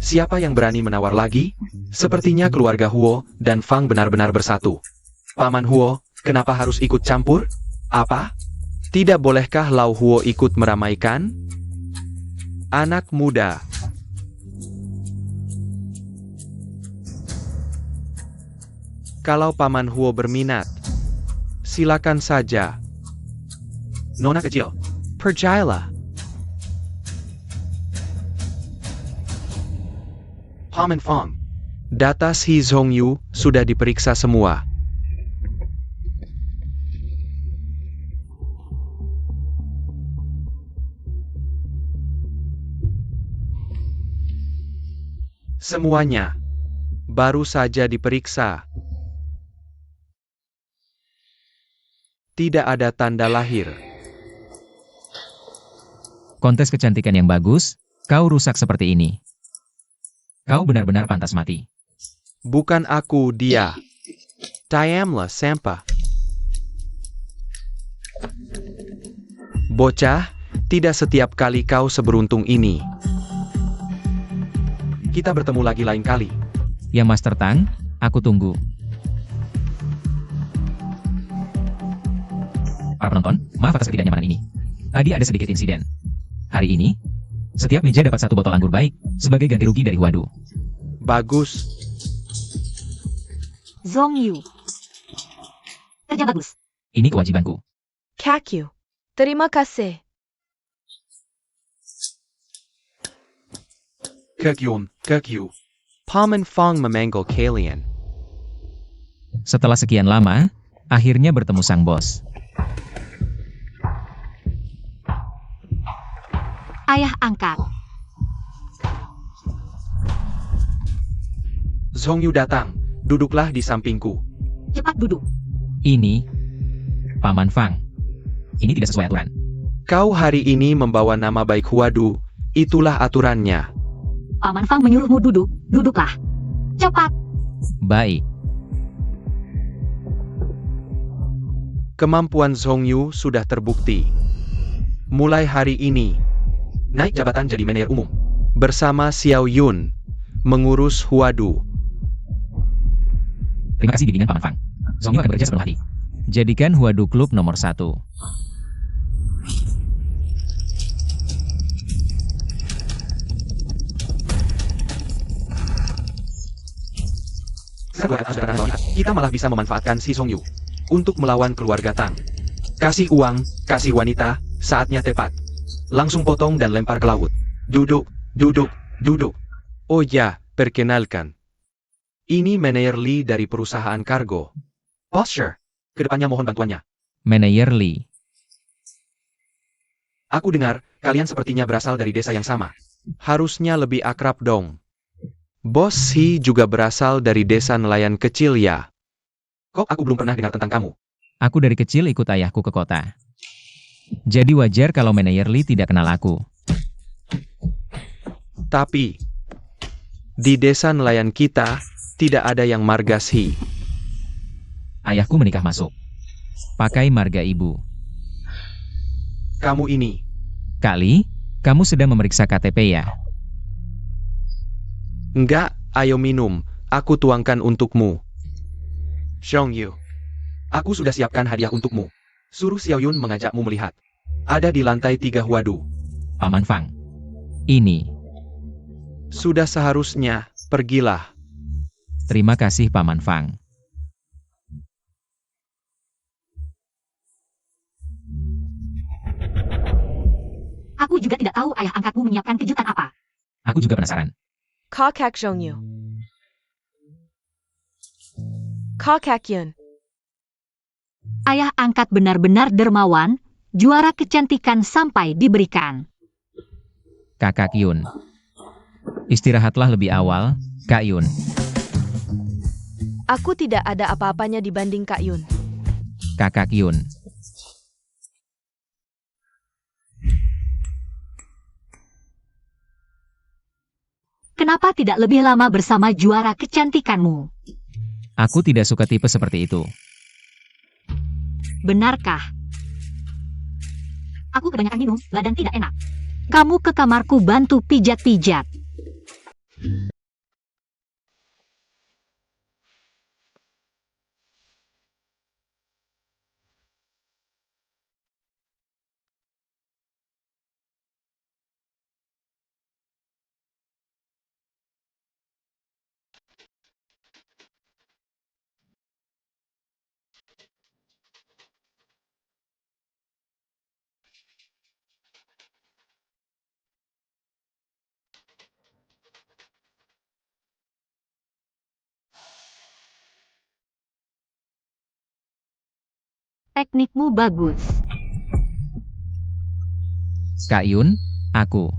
Siapa yang berani menawar lagi? Sepertinya keluarga Huo dan Fang benar-benar bersatu. Paman Huo, kenapa harus ikut campur? Apa? Tidak bolehkah Lau Huo ikut meramaikan? Anak muda. Kalau Paman Huo berminat, silakan saja. Nona kecil, percayalah. Paman Fang, data Shi Zhongyu sudah diperiksa semua. Semuanya baru saja diperiksa. Tidak ada tanda lahir. Kontes kecantikan yang bagus, kau rusak seperti ini. Kau benar-benar pantas mati. Bukan aku, dia. Diamlah sampah. Bocah, tidak setiap kali kau seberuntung ini. Kita bertemu lagi lain kali. Ya Master Tang, aku tunggu. Para penonton, maaf atas ketidaknyamanan ini. Tadi ada sedikit insiden. Hari ini, setiap meja dapat 1 botol anggur baik, sebagai ganti rugi dari Huadu. Bagus. Zhongyu. Kerja bagus. Ini kewajibanku. Kakyu. Terima kasih. Kekyu. Paman Fang memanggil kalian. Setelah sekian lama, akhirnya bertemu sang bos. Ayah angkat. Zhongyu datang. Duduklah di sampingku. Cepat duduk. Ini, Paman Fang. Ini tidak sesuai aturan. Kau hari ini membawa nama baik Huadu. Itulah aturannya. Paman Fang menyuruhmu duduk. Duduklah. Cepat. Baik. Kemampuan Zhongyu sudah terbukti. Mulai hari ini, naik jabatan jadi manajer umum. Bersama Xiao Yun, mengurus Huadu. Terima kasih bimbingan Paman Fang. Zhongyu akan bekerja sepenuh hati. Jadikan Huadu klub nomor 1. Kita malah bisa memanfaatkan si Zhongyu untuk melawan keluarga Tang. Kasih uang, kasih wanita, saatnya tepat. Langsung potong dan lempar ke laut. Duduk. Oh ya, perkenalkan. Ini manajer Lee dari perusahaan kargo. Posture, kedepannya mohon bantuannya. Manajer Lee. Aku dengar, kalian sepertinya berasal dari desa yang sama. Harusnya lebih akrab dong. Bos He juga berasal dari desa nelayan kecil ya. Kok aku belum pernah dengar tentang kamu? Aku dari kecil ikut ayahku ke kota. Jadi wajar kalau manajer Lee tidak kenal aku. Tapi, di desa nelayan kita, tidak ada yang marga He. Ayahku menikah masuk. Pakai marga ibu. Kamu ini. Kali, kamu sedang memeriksa KTP ya? Enggak, ayo minum. Aku tuangkan untukmu. Zhongyu. Aku sudah siapkan hadiah untukmu. Suruh Xiao Yun mengajakmu melihat. Ada di lantai 3 Huadu. Paman Fang. Ini. Sudah seharusnya, pergilah. Terima kasih Paman Fang. Aku juga tidak tahu ayah angkatmu menyiapkan kejutan apa. Aku juga penasaran. Kakak Zhongyu. Kakak Yun. Ayah angkat benar-benar dermawan, juara kecantikan sampai diberikan. Kakak Yun. Istirahatlah lebih awal, Kak Yun. Aku tidak ada apa-apanya dibanding Kak Yun. Kakak Yun. Kenapa tidak lebih lama bersama juara kecantikanmu? Aku tidak suka tipe seperti itu. Benarkah? Aku kebanyakan minum, badan tidak enak. Kamu ke kamarku bantu pijat-pijat. Teknikmu bagus. Kak Yun, aku.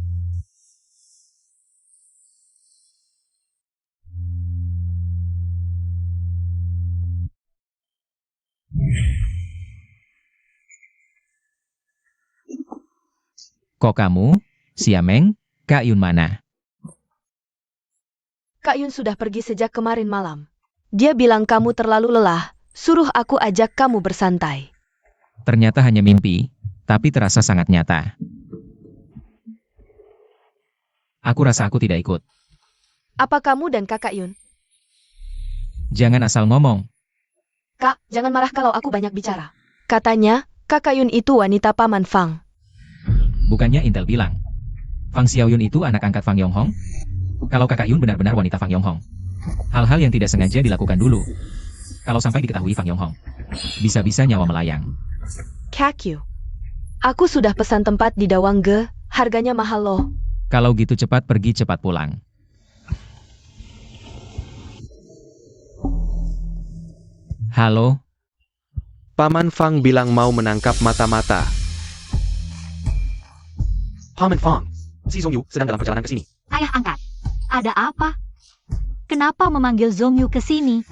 Kok kamu, Siameng, Kak Yun mana? Kak Yun sudah pergi sejak kemarin malam. Dia bilang kamu terlalu lelah, suruh aku ajak kamu bersantai. Ternyata hanya mimpi, tapi terasa sangat nyata. Aku rasa aku tidak ikut. Apa kamu dan Kakak Yun? Jangan asal ngomong. Kak, jangan marah kalau aku banyak bicara. Katanya, Kakak Yun itu wanita Paman Fang. Bukannya Intel bilang. Fang Xiaoyun itu anak angkat Fang Yonghong? Kalau Kakak Yun benar-benar wanita Fang Yonghong. Hal-hal yang tidak sengaja dilakukan dulu. Kalau sampai diketahui Fang Yonghong, bisa-bisa nyawa melayang. Kakyu. Aku sudah pesan tempat di Dawangge, harganya mahal loh. Kalau gitu cepat pergi cepat pulang. Halo, Paman Fang bilang mau menangkap mata-mata. Paman Fang, si Zhongyu sedang dalam perjalanan ke sini. Ayah angkat. Ada apa? Kenapa memanggil Zhongyu ke sini?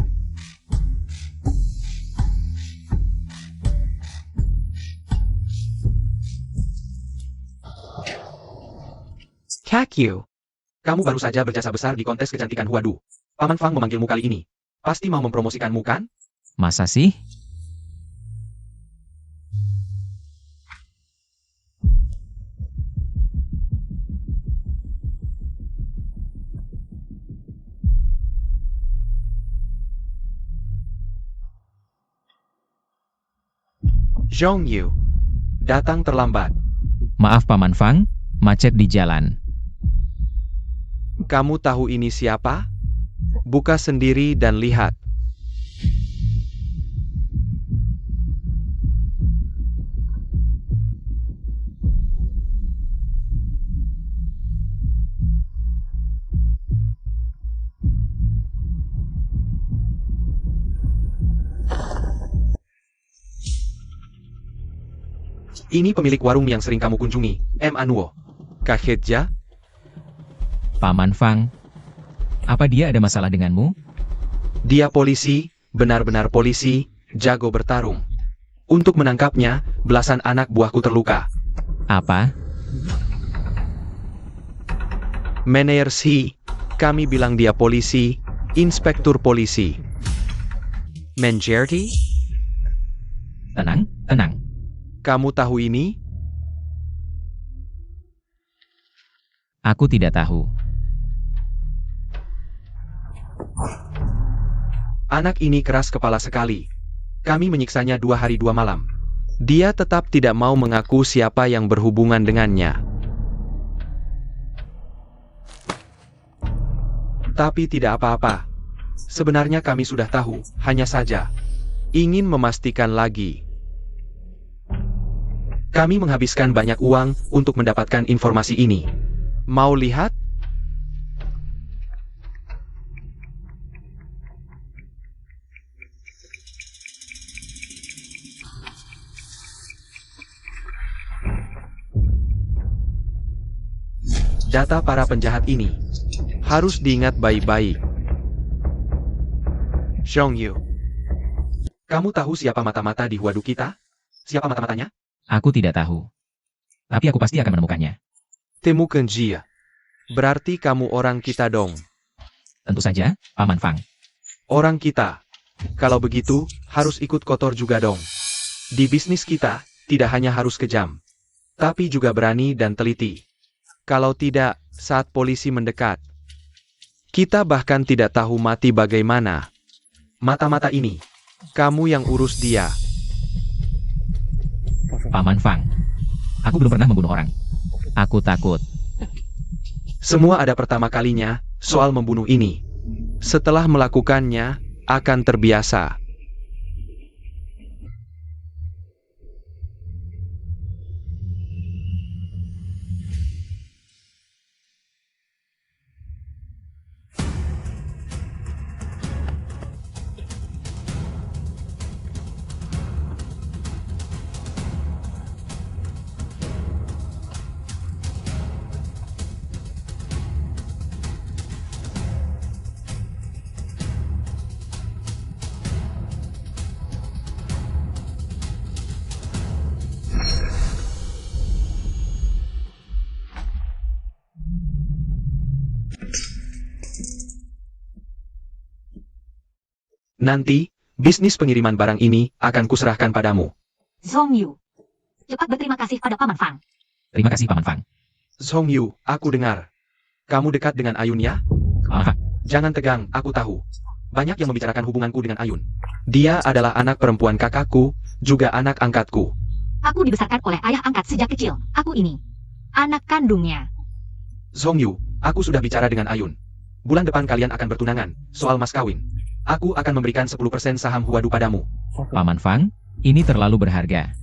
Kakyu, kamu baru saja berjasa besar di kontes kecantikan Huadu. Paman Fang memanggilmu kali ini. Pasti mau mempromosikanmu kan? masa sih? Zhongyu, datang terlambat. Maaf Paman Fang, macet di jalan. Kamu tahu ini siapa? Buka sendiri dan lihat. Ini pemilik warung yang sering kamu kunjungi, M. Anuo. Kagetja? Paman Fang, apa dia ada masalah denganmu? Dia polisi, benar-benar polisi, jago bertarung. Untuk menangkapnya, belasan anak buahku terluka. Apa? Meneer Si, kami bilang dia polisi, inspektur polisi. Menjerti? Tenang, tenang. Kamu tahu ini? Aku tidak tahu. Anak ini keras kepala sekali. Kami menyiksanya 2 hari 2 malam. Dia tetap tidak mau mengaku siapa yang berhubungan dengannya. Tapi tidak apa-apa. Sebenarnya kami sudah tahu, hanya saja ingin memastikan lagi. Kami menghabiskan banyak uang untuk mendapatkan informasi ini. Mau lihat? Data para penjahat ini harus diingat baik-baik. Zhongyu, kamu tahu siapa mata-mata di Huadu kita? Siapa mata-matanya? Aku tidak tahu. Tapi aku pasti akan menemukannya. Temukan Jia. Berarti kamu orang kita dong. Tentu saja, Paman Fang. Orang kita. Kalau begitu, harus ikut kotor juga dong. Di bisnis kita, tidak hanya harus kejam, tapi juga berani dan teliti. Kalau tidak, saat polisi mendekat, kita bahkan tidak tahu mati bagaimana. Mata-mata ini, kamu yang urus dia. Paman Fang. Aku belum pernah membunuh orang. Aku takut. Semua ada pertama kalinya, soal membunuh ini. Setelah melakukannya, akan terbiasa. Nanti, bisnis pengiriman barang ini akan kuserahkan padamu. Zhong Yu, cepat berterima kasih pada Paman Fang. Terima kasih Paman Fang. Zhong Yu, aku dengar. Kamu dekat dengan Ayun ya? Paman Fang. Jangan tegang, aku tahu. Banyak yang membicarakan hubunganku dengan Ayun. Dia adalah anak perempuan kakakku, juga anak angkatku. Aku dibesarkan oleh ayah angkat sejak kecil. Aku ini anak kandungnya. Zhong Yu, aku sudah bicara dengan Ayun. Bulan depan kalian akan bertunangan, soal mas kawin. Aku akan memberikan 10% saham Huadu padamu. Paman Fang, ini terlalu berharga.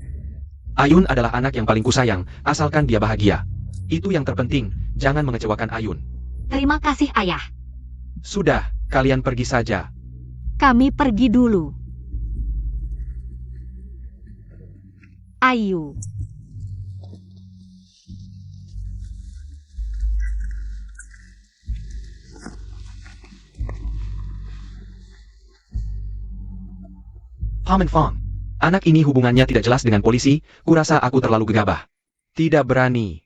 Ayun adalah anak yang paling kusayang, asalkan dia bahagia. Itu yang terpenting, jangan mengecewakan Ayun. Terima kasih ayah. Sudah, kalian pergi saja. Kami pergi dulu. Ayu. Paman Fang, anak ini hubungannya tidak jelas dengan polisi, kurasa aku terlalu gegabah. Tidak berani.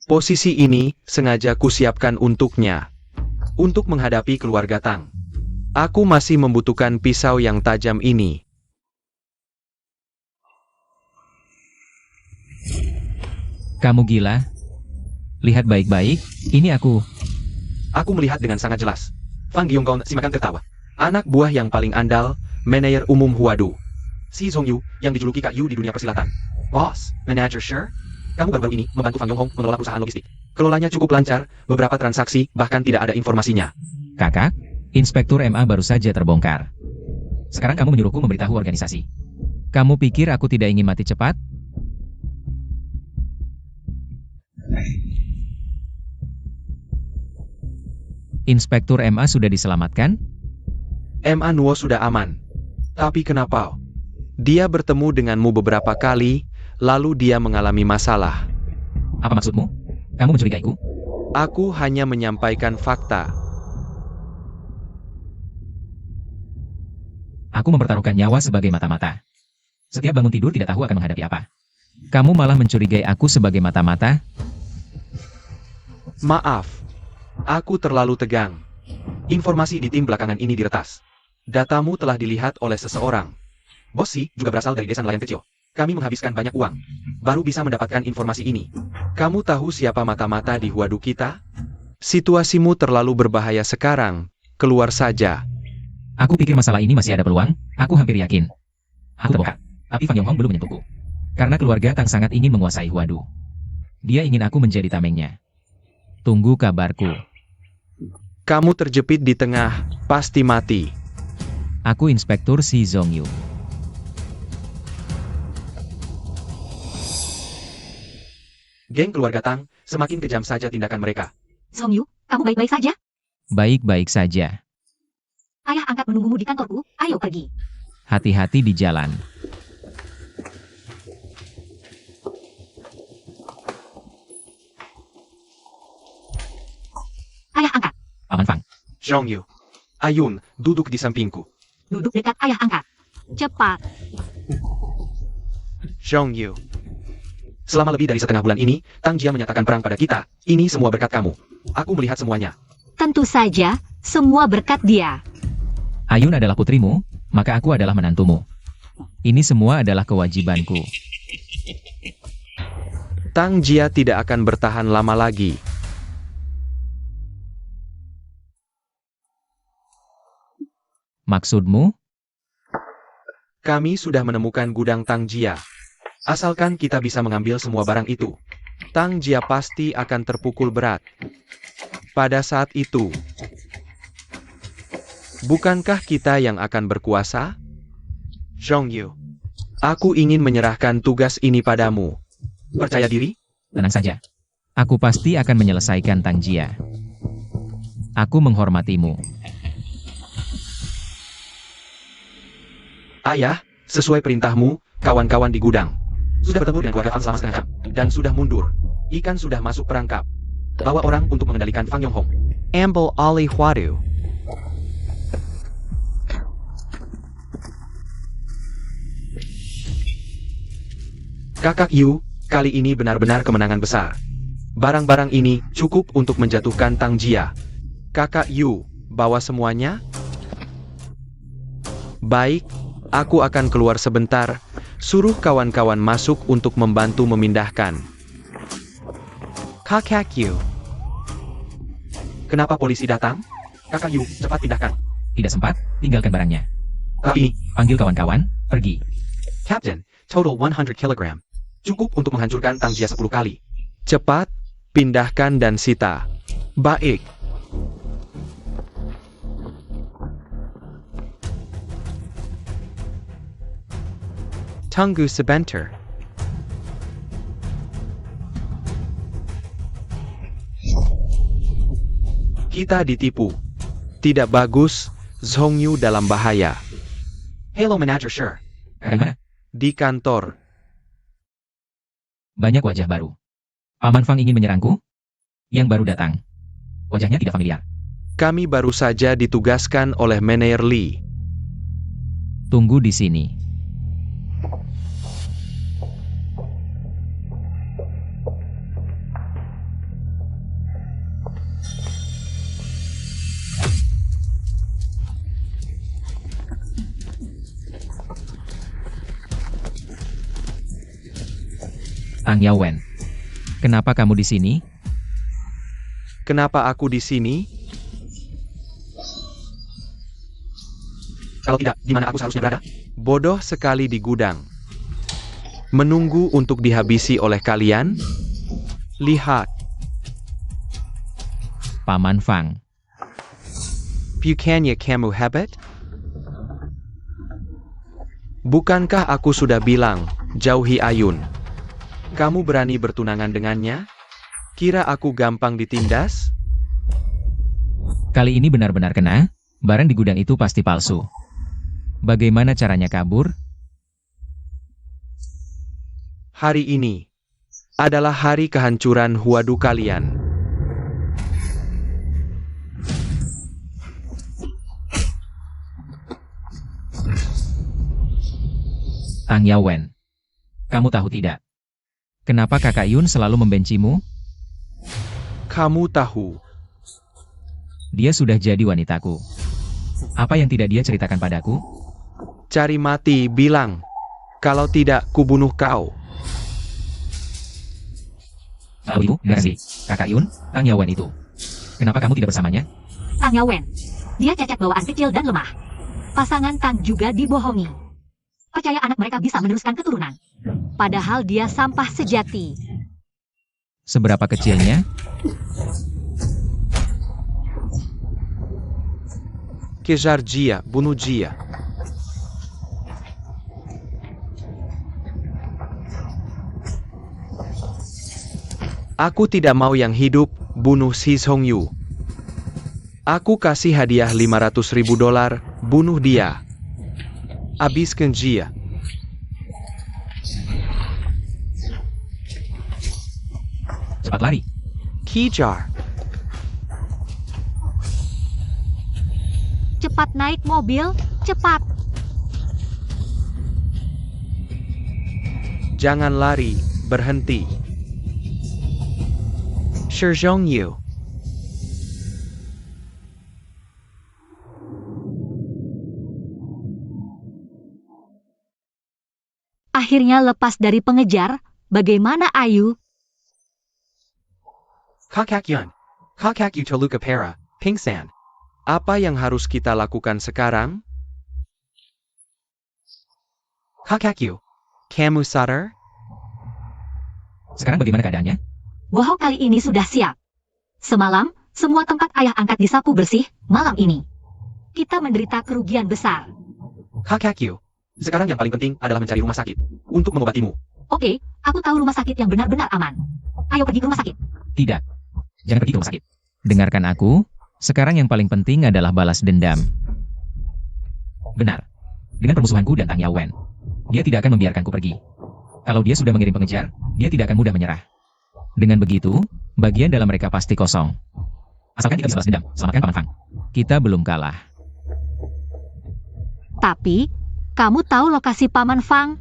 Posisi ini sengaja kusiapkan untuknya. Untuk menghadapi keluarga Tang. Aku masih membutuhkan pisau yang tajam ini. Kamu gila? Lihat baik-baik, ini aku. Aku melihat dengan sangat jelas. Fang Giyongkong simakan tertawa. Anak buah yang paling andal, manajer umum Huadu. Si Zhong Yu, yang dijuluki Kak Yu di dunia persilatan. Boss, manager sure? Kamu baru-baru ini membantu Fang Yonghong mengelola perusahaan logistik. Kelolanya cukup lancar, beberapa transaksi, bahkan tidak ada informasinya. Kakak, Inspektur MA baru saja terbongkar. Sekarang kamu menyuruhku memberitahu organisasi. Kamu pikir aku tidak ingin mati cepat? Inspektur MA sudah diselamatkan? MA Nuo sudah aman. Tapi kenapa? Dia bertemu denganmu beberapa kali, lalu dia mengalami masalah. Apa maksudmu? Kamu mencurigaiku? Aku hanya menyampaikan fakta. Aku mempertaruhkan nyawa sebagai mata-mata. Setiap bangun tidur tidak tahu akan menghadapi apa. Kamu malah mencurigai aku sebagai mata-mata? Maaf, aku terlalu tegang. Informasi di tim belakangan ini diretas. Datamu telah dilihat oleh seseorang. Bos Si juga berasal dari desa nelayan kecil. Kami menghabiskan banyak uang, baru bisa mendapatkan informasi ini. Kamu tahu siapa mata-mata di Huadu kita? Situasimu terlalu berbahaya sekarang. Keluar saja. Aku pikir masalah ini masih ada peluang, aku hampir yakin. Aku terbongkar, tapi Fang Yonghong belum menyentuhku. Karena keluarga Tang sangat ingin menguasai Huadu. Dia ingin aku menjadi tamengnya. Tunggu kabarku. Kamu terjepit di tengah, pasti mati. Aku Inspektur Si Zhong Yu. Geng keluarga Tang, semakin kejam saja tindakan mereka. Zhong Yu, kamu baik-baik saja? Baik-baik saja. Ayah angkat menunggumu di kantorku, ayo pergi. Hati-hati di jalan. Ayah angkat, Paman Fang. Zhong Yu. Ayun, duduk di sampingku. duduk dekat ayah angkat. Cepat. Zhong Yu. Selama lebih dari setengah bulan ini, Tang Jia menyatakan perang pada kita. Ini semua berkat kamu. Aku melihat semuanya. Tentu saja, semua berkat dia. Ayun adalah putrimu, maka aku adalah menantumu. Ini semua adalah kewajibanku. Tang Jia tidak akan bertahan lama lagi. Maksudmu? Kami sudah menemukan gudang Tang Jia. Asalkan kita bisa mengambil semua barang itu, Tang Jia pasti akan terpukul berat. Pada saat itu, bukankah kita yang akan berkuasa? Zhongyu, aku ingin menyerahkan tugas ini padamu. Percaya diri? Tenang saja. Aku pasti akan menyelesaikan Tang Jia. Aku menghormatimu. Ayah, sesuai perintahmu, kawan-kawan di gudang sudah bertemu dengan keluarga Fang selama setengah jam, dan sudah mundur. Ikan sudah masuk perangkap. Bawa orang untuk mengendalikan Fang Yonghong. Ambil alih Huadu. Kakak Yu, kali ini benar-benar kemenangan besar. Barang-barang ini cukup untuk menjatuhkan Tang Jia. Kakak Yu, bawa semuanya? Baik, aku akan keluar sebentar. Suruh kawan-kawan masuk untuk membantu memindahkan. Kakak Yu. Kenapa polisi datang? Kakak Yu, cepat pindahkan. Tidak sempat, tinggalkan barangnya. Tapi, Panggil kawan-kawan, pergi. Captain, total 100 kg. Cukup untuk menghancurkan Tang Jia 10 kali. Cepat, pindahkan dan sita. Baik. Tunggu sebentar. Kita ditipu. Tidak bagus, Zhongyu dalam bahaya. Hello Manager Sure. Dari mana? Di kantor. Banyak wajah baru. Paman Fang ingin menyerangku? Yang baru datang. Wajahnya tidak familiar. Kami baru saja ditugaskan oleh Manager Li. Tunggu di sini. Tang Yawen, kenapa kamu di sini? Kenapa aku di sini? Kalau tidak, di mana aku seharusnya berada? Bodoh sekali di gudang. Menunggu untuk dihabisi oleh kalian? Lihat. Paman Fang. Bukannya kamu hebat? Bukankah aku sudah bilang, jauhi Ayun? Kamu berani bertunangan dengannya? Kira aku gampang ditindas? Kali ini benar-benar kena, barang di gudang itu pasti palsu. Bagaimana caranya kabur? Hari ini adalah hari kehancuran Huadu kalian. Tang Yawen, kamu tahu tidak? Kenapa kakak Yun selalu membencimu? Kamu tahu. Dia sudah jadi wanitaku. Apa yang tidak dia ceritakan padaku? Cari mati, bilang. Kalau tidak, kubunuh kau. Lalu ibu, Gazi, kakak Yun, Tang Yawen itu. Kenapa kamu tidak bersamanya? Tang Yawen. Dia cacat bawaan kecil dan lemah. Pasangan Tang juga dibohongi. Percaya anak mereka bisa meneruskan keturunan. Padahal dia sampah sejati. Seberapa kecilnya? Kejar Jia, bunuh Jia. Aku tidak mau yang hidup, bunuh si Zhongyu. Aku kasih hadiah $500.000, bunuh dia. Habiskan Jia. Cepat lari. Kejar. Cepat naik mobil, cepat. Jangan lari, berhenti. Shi Zhongyu. Akhirnya lepas dari pengejar, bagaimana Ayu? Kakakyun. Kakakyu Toluka Para, Pingsan. Apa yang harus kita lakukan sekarang? Kakakyu. Kamu sadar? Sekarang bagaimana keadaannya? Bohong kali ini sudah siap. Semalam, semua tempat ayah angkat disapu bersih, malam ini. Kita menderita kerugian besar. Kakakyu. Sekarang yang paling penting adalah mencari rumah sakit untuk mengobatimu. Oke, aku tahu rumah sakit yang benar-benar aman. Ayo pergi ke rumah sakit. Tidak. Jangan pergi ke rumah sakit. Dengarkan aku, sekarang yang paling penting adalah balas dendam. Benar. Dengan permusuhanku dan Tang Yawen, dia tidak akan membiarkanku pergi. Kalau dia sudah mengirim pengejar, dia tidak akan mudah menyerah. Dengan begitu, bagian dalam mereka pasti kosong. Asalkan kita bisa balas dendam, selamatkan Paman Fang. Kita belum kalah. Tapi, kamu tahu lokasi Paman Fang?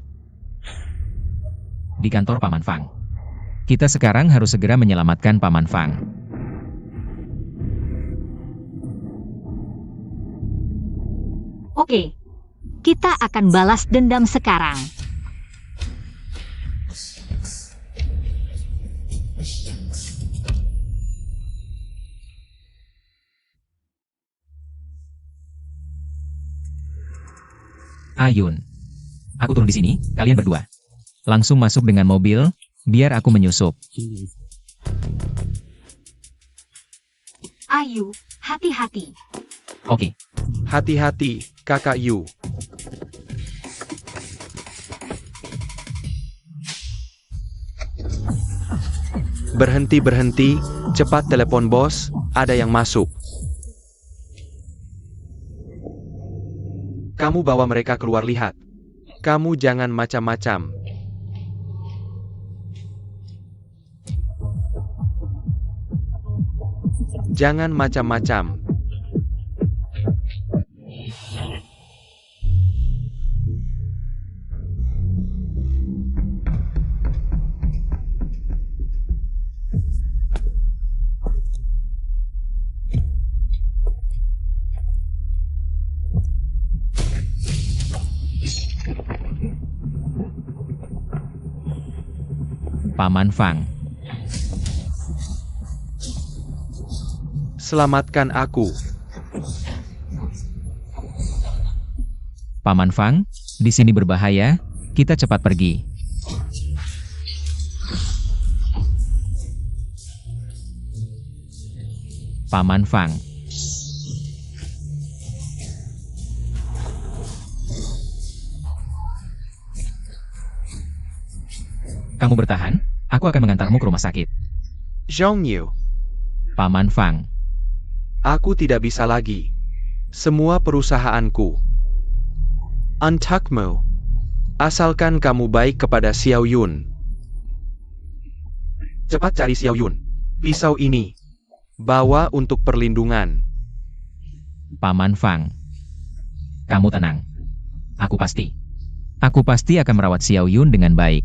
Di kantor Paman Fang. Kita sekarang harus segera menyelamatkan Paman Fang. Oke, kita akan balas dendam sekarang. Ayun. Aku turun di sini, kalian berdua. Langsung masuk dengan mobil, biar aku menyusup. Ayu, hati-hati. Oke. Hati-hati, Kakak Yu. Berhenti, cepat telepon bos, ada yang masuk. Kamu bawa mereka keluar lihat. Kamu jangan macam-macam. Jangan macam-macam. Paman Fang. Selamatkan aku. Paman Fang, di sini berbahaya, kita cepat pergi. Paman Fang. Kamu bertahan, aku akan mengantarmu ke rumah sakit. Zhong Yu, Paman Fang. aku tidak bisa lagi. Semua perusahaanku. Untukmu. Asalkan kamu baik kepada Xiao Yun. Cepat cari Xiao Yun. Pisau ini. Bawa untuk perlindungan. Paman Fang. Kamu tenang. Aku pasti akan merawat Xiao Yun dengan baik.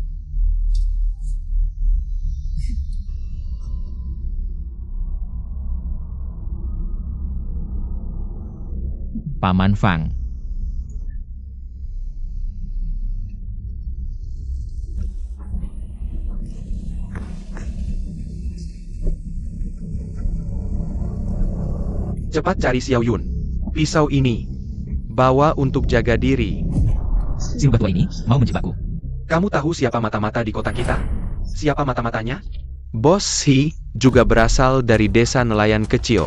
Paman Fang. Cepat cari Xiao Yun. Pisau ini. Bawa untuk jaga diri. Si rubah tua ini mau menjebakku. Kamu tahu siapa mata-mata di kota kita? Siapa mata-matanya? Bos He juga berasal dari desa nelayan kecil.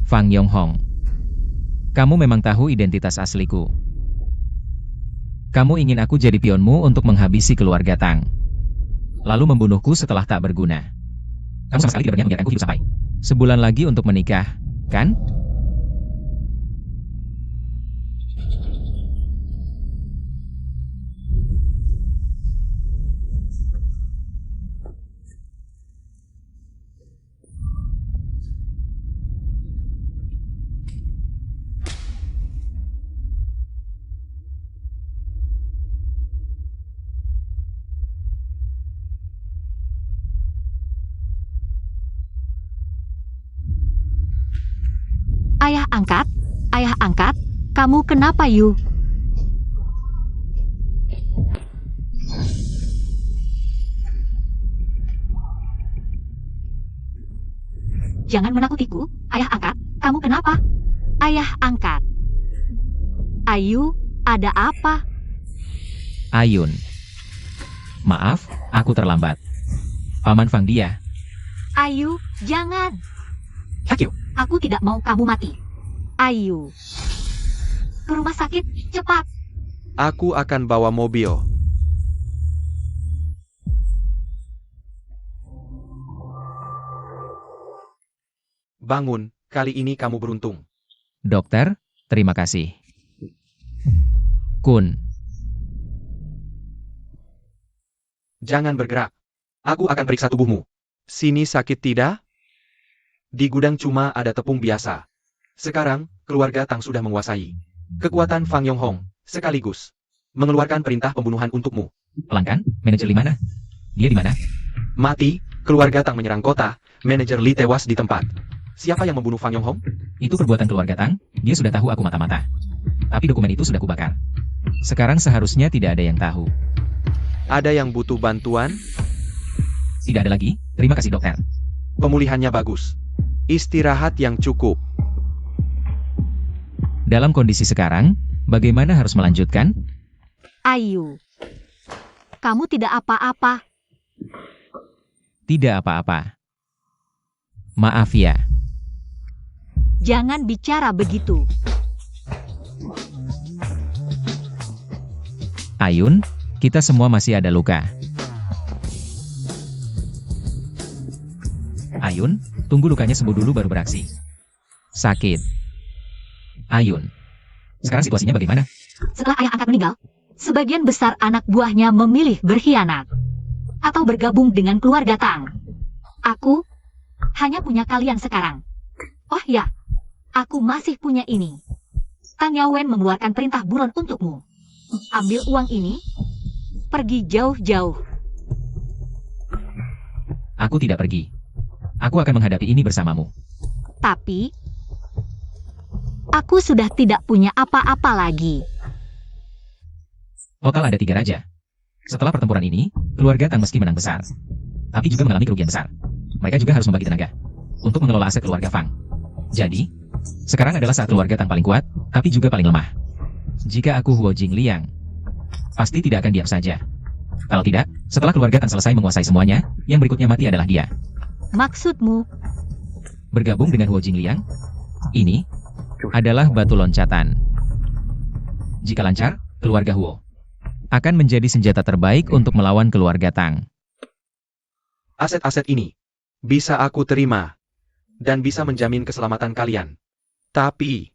Fang Yonghong. Kamu memang tahu identitas asliku. Kamu ingin aku jadi pionmu untuk menghabisi keluarga Tang. Lalu membunuhku setelah tak berguna. Kamu sama sekali tidak berniat membiarkanku hidup sampai sebulan lagi untuk menikah, kan? Ayah angkat, kamu kenapa Yu? Jangan menakutiku, ayah angkat, kamu kenapa? Ayah angkat. Ayu, ada apa? Ayun. Maaf, aku terlambat. Paman Fang dia. Ayu, jangan. Hakyu, Aku tidak mau kamu mati. Ayu. Ke rumah sakit, cepat. aku akan bawa mobil. Bangun, kali ini kamu beruntung. Dokter, terima kasih. Kun, Jangan bergerak. Aku akan periksa tubuhmu. Sini sakit tidak? Di gudang cuma ada tepung biasa. Sekarang, keluarga Tang sudah menguasai kekuatan Fang Yonghong, sekaligus mengeluarkan perintah pembunuhan untukmu. pelanggan, manajer di mana? Dia di mana? Mati, keluarga Tang menyerang kota, manajer Li tewas di tempat. Siapa yang membunuh Fang Yonghong? Itu perbuatan keluarga Tang, dia sudah tahu aku mata-mata. Tapi dokumen itu sudah kubakar. Sekarang seharusnya tidak ada yang tahu. Ada yang butuh bantuan? Tidak ada lagi, terima kasih dokter. Pemulihannya bagus. Istirahat yang cukup. Dalam kondisi sekarang, bagaimana harus melanjutkan? Ayu. Kamu tidak apa-apa. Tidak apa-apa. Maaf ya. Jangan bicara begitu. Ayun, kita semua masih ada luka. Ayun, tunggu lukanya sembuh dulu baru beraksi. Sakit. Ayun. Sekarang situasinya bagaimana? Setelah ayah angkat meninggal, sebagian besar anak buahnya memilih berkhianat atau bergabung dengan keluarga Tang. Aku hanya punya kalian sekarang. Oh ya, aku masih punya ini. Tang Yawen mengeluarkan perintah buron untukmu. Ambil uang ini, pergi jauh-jauh. Aku tidak pergi. Aku akan menghadapi ini bersamamu. Tapi, aku sudah tidak punya apa-apa lagi. Total ada 3 raja. Setelah pertempuran ini, keluarga Tang meski menang besar, tapi juga mengalami kerugian besar. Mereka juga harus membagi tenaga untuk mengelola aset keluarga Fang. Jadi, sekarang adalah saat keluarga Tang paling kuat, tapi juga paling lemah. Jika aku Huo Jingliang, pasti tidak akan diam saja. Kalau tidak, setelah keluarga Tang selesai menguasai semuanya, yang berikutnya mati adalah dia. Maksudmu, Bergabung dengan Huo Jingliang, ini adalah batu loncatan. Jika lancar, keluarga Huo akan menjadi senjata terbaik untuk melawan keluarga Tang. Aset-aset ini bisa aku terima dan bisa menjamin keselamatan kalian. Tapi,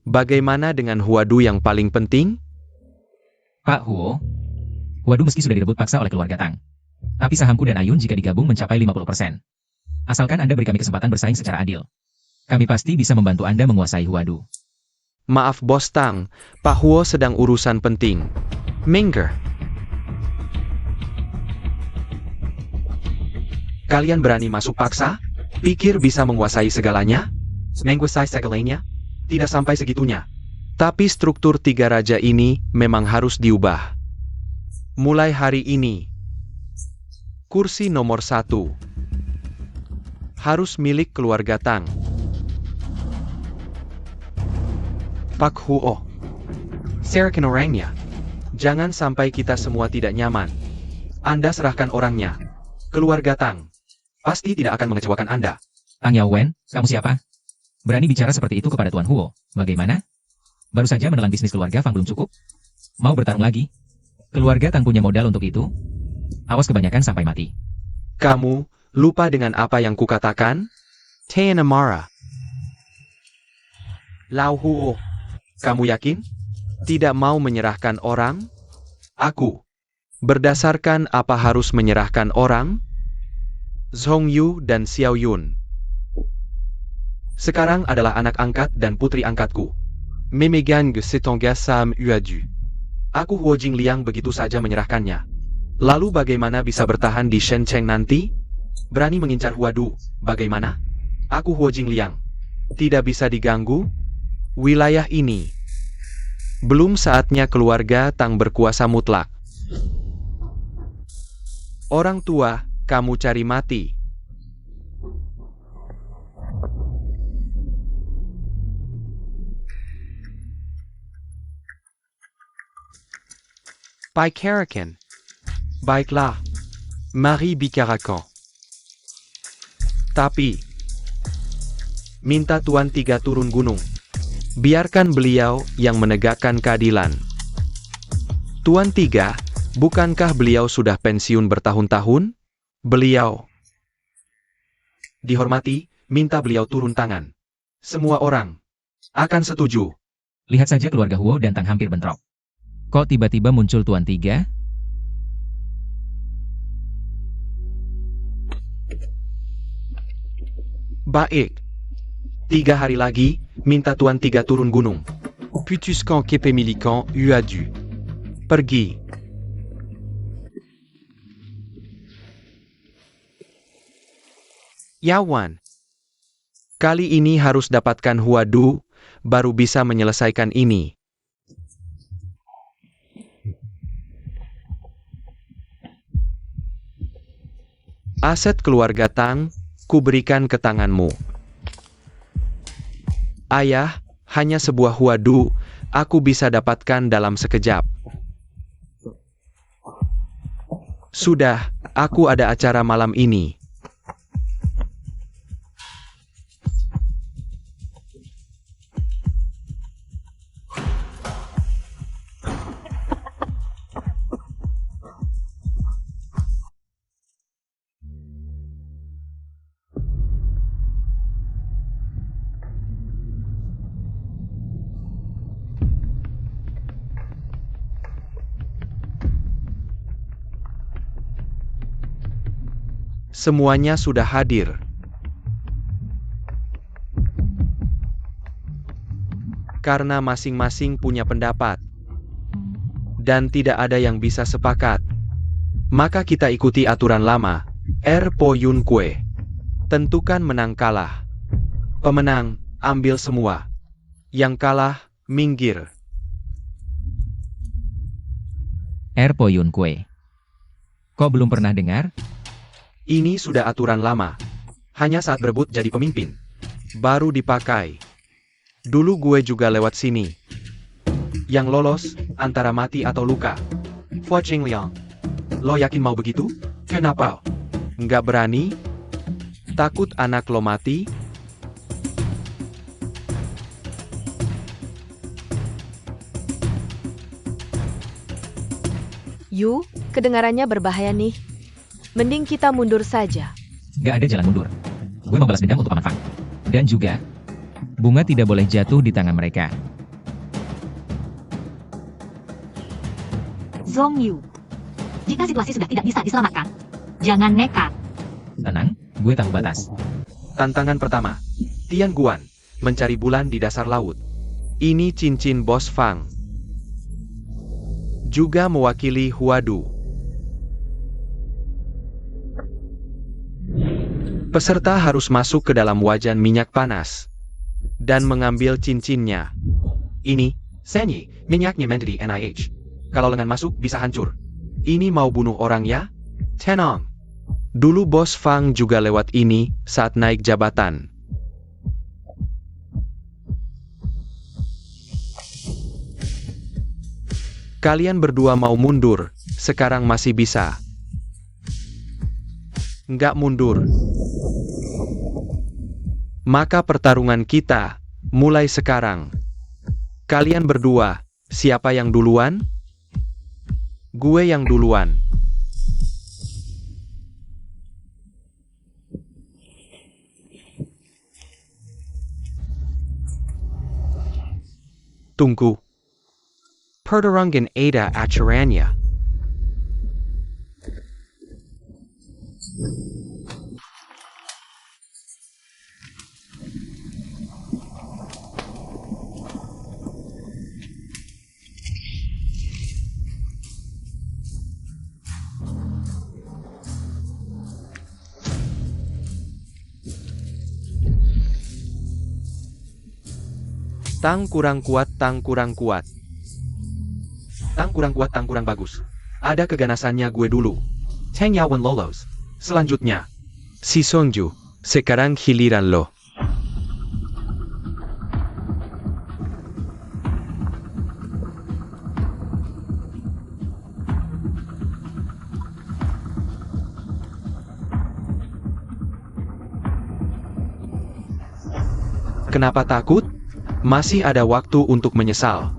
bagaimana dengan Huadu yang paling penting? Pak Huo, Huadu meski sudah direbut paksa oleh keluarga Tang, tapi sahamku dan Ayun jika digabung mencapai 50%. Asalkan Anda beri kami kesempatan bersaing secara adil, kami pasti bisa membantu Anda menguasai Huadu. Maaf Bos Tang, Pak Huo sedang urusan penting. Menger. Kalian berani masuk paksa? Pikir bisa menguasai segalanya? Menguasai segalanya? Tidak sampai segitunya. Tapi struktur 3 raja ini memang harus diubah. Mulai hari ini, kursi nomor 1 harus milik keluarga Tang. Pak Huo, serahkan orangnya. Jangan sampai kita semua tidak nyaman. Anda serahkan orangnya. Keluarga Tang pasti tidak akan mengecewakan Anda. Tang Yawen, kamu siapa? Berani bicara seperti itu kepada Tuan Huo, bagaimana? Baru saja menelan bisnis keluarga Fang belum cukup? Mau bertarung lagi? Keluarga Tang punya modal untuk itu? Awas kebanyakan sampai mati. Kamu lupa dengan apa yang kukatakan? Tianamara. Lau Huo, kamu yakin? Tidak mau menyerahkan orang? Aku. Berdasarkan apa harus menyerahkan orang? Zhong Yu dan Xiao Yun sekarang adalah anak angkat dan putri angkatku. Memegang setengah saham Uadu. Aku Huo Jingliang begitu saja menyerahkannya. Lalu bagaimana bisa bertahan di Shencheng nanti? Berani mengincar Huadu, bagaimana? Aku Huo Jingliang. Tidak bisa diganggu? Wilayah ini. Belum saatnya keluarga Tang berkuasa mutlak. Orang tua, kamu cari mati. Pai Karakan. Baiklah. Mari bicarakan. Tapi, minta Tuan Tiga turun gunung. Biarkan beliau yang menegakkan keadilan. Tuan Tiga, bukankah beliau sudah pensiun bertahun-tahun? Beliau dihormati, minta beliau turun tangan. Semua orang akan setuju. Lihat saja keluarga Huo dan Tang hampir bentrok. Kok tiba-tiba muncul Tuan Tiga? Baik. 3 hari lagi, minta Tuan Tiga turun gunung. Putuskan kepemilikan Uadu. Pergi. Yawan. Kali ini harus dapatkan Huadu, baru bisa menyelesaikan ini. Aset keluarga Tang, kuberikan ke tanganmu. Ayah, hanya sebuah Huadu, aku bisa dapatkan dalam sekejap. Sudah, aku ada acara malam ini. Semuanya sudah hadir. Karena masing-masing punya pendapat. Dan tidak ada yang bisa sepakat. Maka kita ikuti aturan lama. Po Yun Kue. Tentukan menang kalah. Pemenang, ambil semua. Yang kalah, minggir. Po Yun Kue. Kok belum pernah dengar? Ini sudah aturan lama. Hanya saat berebut jadi pemimpin. Baru dipakai. Dulu gue juga lewat sini. Yang lolos, antara mati atau luka. Huo Jingliang. Lo yakin mau begitu? Kenapa? Nggak berani? Takut anak lo mati? Yu, kedengarannya berbahaya nih. Mending kita mundur saja. Gak ada jalan mundur. Gue mau balas dendam untuk Paman Fang. Dan juga, bunga tidak boleh jatuh di tangan mereka. Zhong Yu. Jika situasi sudah tidak bisa diselamatkan, jangan nekat. Tenang, gue tahu batas. Tantangan pertama. Tian Guan, mencari bulan di dasar laut. Ini cincin Bos Fang. Juga mewakili Huadu. Peserta harus masuk ke dalam wajan minyak panas. Dan mengambil cincinnya. Ini, Senyi, minyaknya menjadi NIH. Kalau lengan masuk bisa hancur. Ini mau bunuh orang ya? Tenang. Dulu Bos Fang juga lewat ini saat naik jabatan. Kalian berdua mau mundur, sekarang masih bisa. Nggak mundur. Maka pertarungan kita, mulai sekarang. Kalian berdua, siapa yang duluan? Gue yang duluan. Tunggu. Pertarungan ada acaranya. Tang kurang kuat, Tang kurang kuat. Tang kurang kuat, Tang kurang bagus. Ada keganasannya gue dulu. Tang Yawen lolos. Selanjutnya, si Songju. Sekarang giliran lo. Kenapa takut? Masih ada waktu untuk menyesal.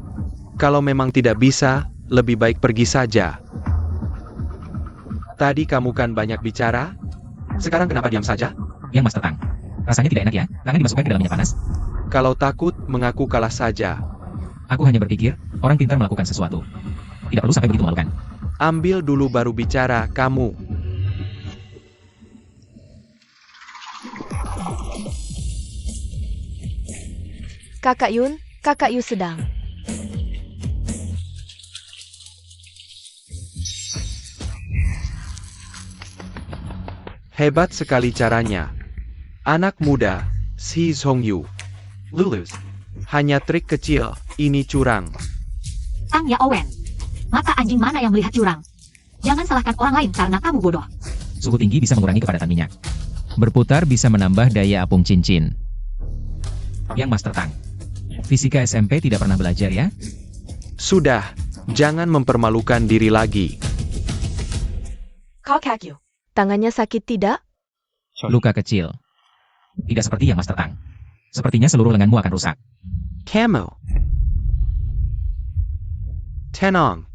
Kalau memang tidak bisa, lebih baik pergi saja. Tadi kamu kan banyak bicara? Sekarang kenapa diam saja? Yang Master Tang. Rasanya tidak enak ya, tangan dimasukkan ke dalam minyak panas. Kalau takut, mengaku kalah saja. Aku hanya berpikir, orang pintar melakukan sesuatu. Tidak perlu sampai begitu memalukan. Ambil dulu baru bicara, kamu. Kakak Yu sedang. Hebat sekali caranya. Anak muda, si Songyu. Lulus. Hanya trik kecil, ini curang. Tang Yaowen. Mata anjing mana yang melihat curang? Jangan salahkan orang lain karena kamu bodoh. Suhu tinggi bisa mengurangi kepadatan minyak. Berputar bisa menambah daya apung cincin. Yang Master Tang. Fisika SMP tidak pernah belajar ya? Sudah, jangan mempermalukan diri lagi. Kakak Yu. Tangannya sakit tidak? Luka kecil. Tidak seperti yang Master Tang. Sepertinya seluruh lenganmu akan rusak. Camel. Tenang.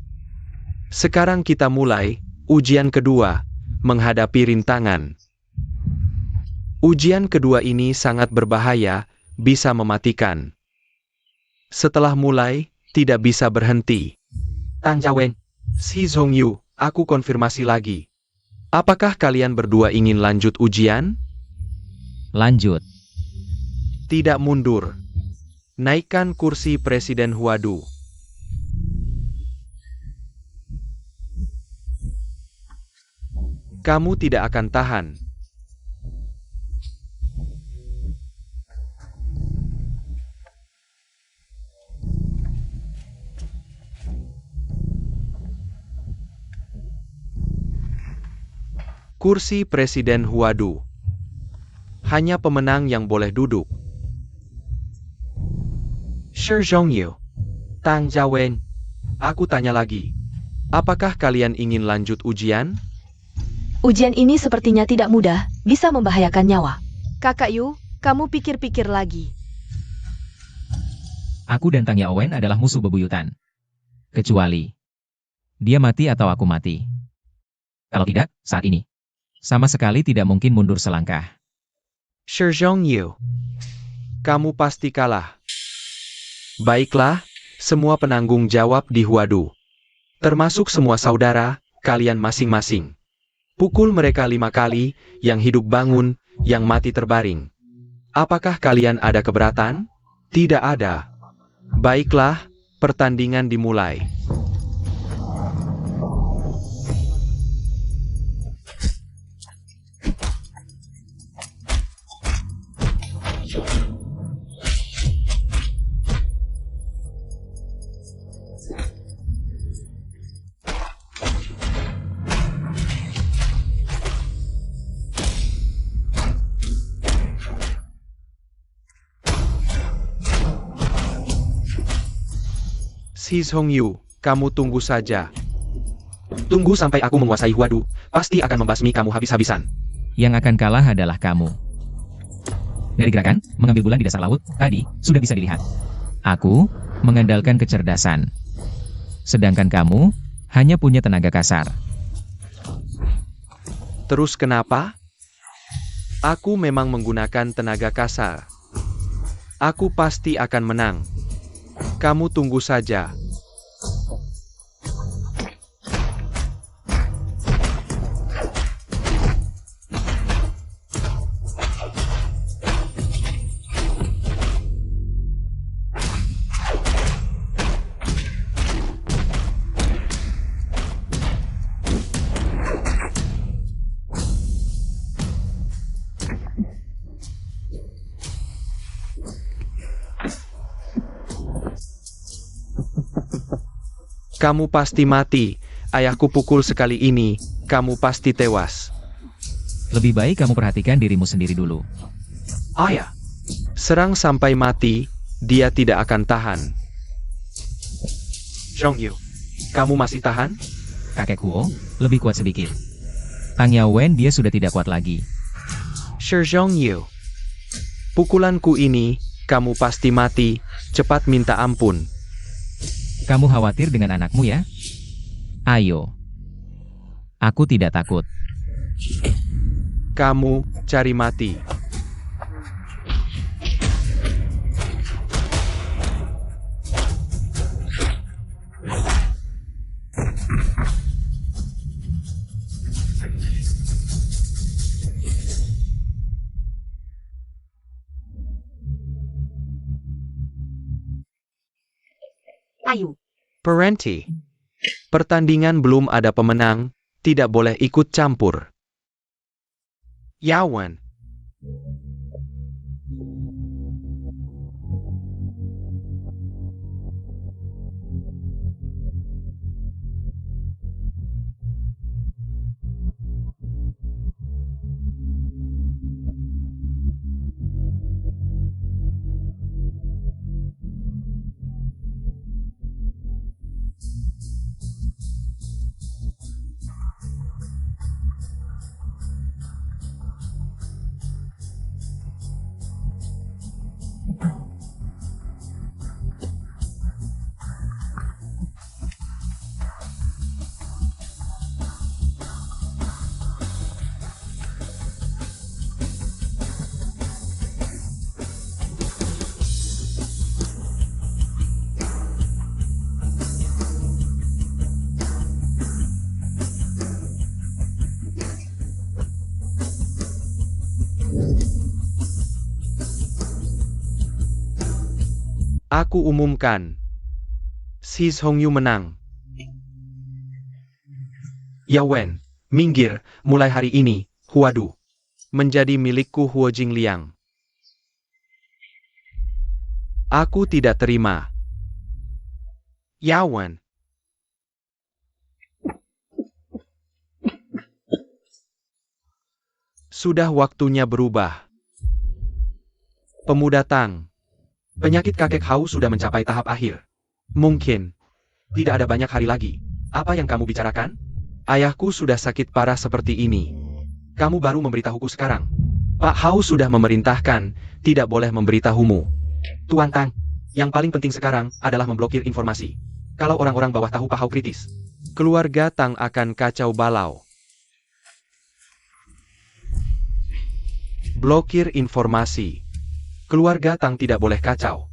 Sekarang kita mulai, ujian kedua, menghadapi rintangan. Ujian kedua ini sangat berbahaya, bisa mematikan. Setelah mulai, tidak bisa berhenti. Tang Yawen, si Songyu, aku konfirmasi lagi. Apakah kalian berdua ingin lanjut ujian? Lanjut. Tidak mundur. Naikkan kursi Presiden Huadu. Kamu tidak akan tahan. Kursi Presiden Huadu. Hanya pemenang yang boleh duduk. Shi Zhongyu, Tang Yawen, aku tanya lagi. Apakah kalian ingin lanjut ujian? Ujian ini sepertinya tidak mudah, bisa membahayakan nyawa. Kakak Yu, kamu pikir-pikir lagi. Aku dan Tang Yaowen adalah musuh bebuyutan. Kecuali dia mati atau aku mati. Kalau tidak, saat ini. Sama sekali tidak mungkin mundur selangkah. Shi Zhongyu, kamu pasti kalah. Baiklah, semua penanggung jawab di Huadu. Termasuk semua saudara, kalian masing-masing. Pukul mereka 5 kali, yang hidup bangun, yang mati terbaring. Apakah kalian ada keberatan? Tidak ada. Baiklah, pertandingan dimulai. Si Songyu, kamu tunggu saja. Tunggu sampai aku menguasai Huadu, pasti akan membasmi kamu habis-habisan. Yang akan kalah adalah kamu. Dari gerakan, mengambil bulan di dasar laut, tadi, sudah bisa dilihat. Aku, mengandalkan kecerdasan. Sedangkan kamu, hanya punya tenaga kasar. Terus kenapa? Aku memang menggunakan tenaga kasar. Aku pasti akan menang. Kamu tunggu saja. Kamu pasti mati. Ayahku pukul sekali ini, kamu pasti tewas. Lebih baik kamu perhatikan dirimu sendiri dulu. Ayah, serang sampai mati, dia tidak akan tahan. Zhongyu, kamu masih tahan? Kakek Huo, lebih kuat sedikit. Tang Yaowen dia sudah tidak kuat lagi. Shi Zhongyu, pukulanku ini, kamu pasti mati, cepat minta ampun. Kamu khawatir dengan anakmu ya? Ayo. Aku tidak takut. Kamu cari mati. Ayo. Parenti, pertandingan belum ada pemenang, tidak boleh ikut campur. Yawen. Aku umumkan. Si Zhongyu menang. Yawen, minggir, mulai hari ini, Huadu. Menjadi milikku Huo Jingliang. Aku tidak terima. Yawen. Sudah waktunya berubah. Pemuda Tang. Penyakit kakek Hao sudah mencapai tahap akhir. Mungkin. Tidak ada banyak hari lagi. Apa yang kamu bicarakan? Ayahku sudah sakit parah seperti ini. Kamu baru memberitahuku sekarang. Pak Hao sudah memerintahkan, tidak boleh memberitahumu. Tuan Tang, yang paling penting sekarang adalah memblokir informasi. Kalau orang-orang bawah tahu Pak Hao kritis, keluarga Tang akan kacau balau. Blokir informasi. Keluarga Tang tidak boleh kacau.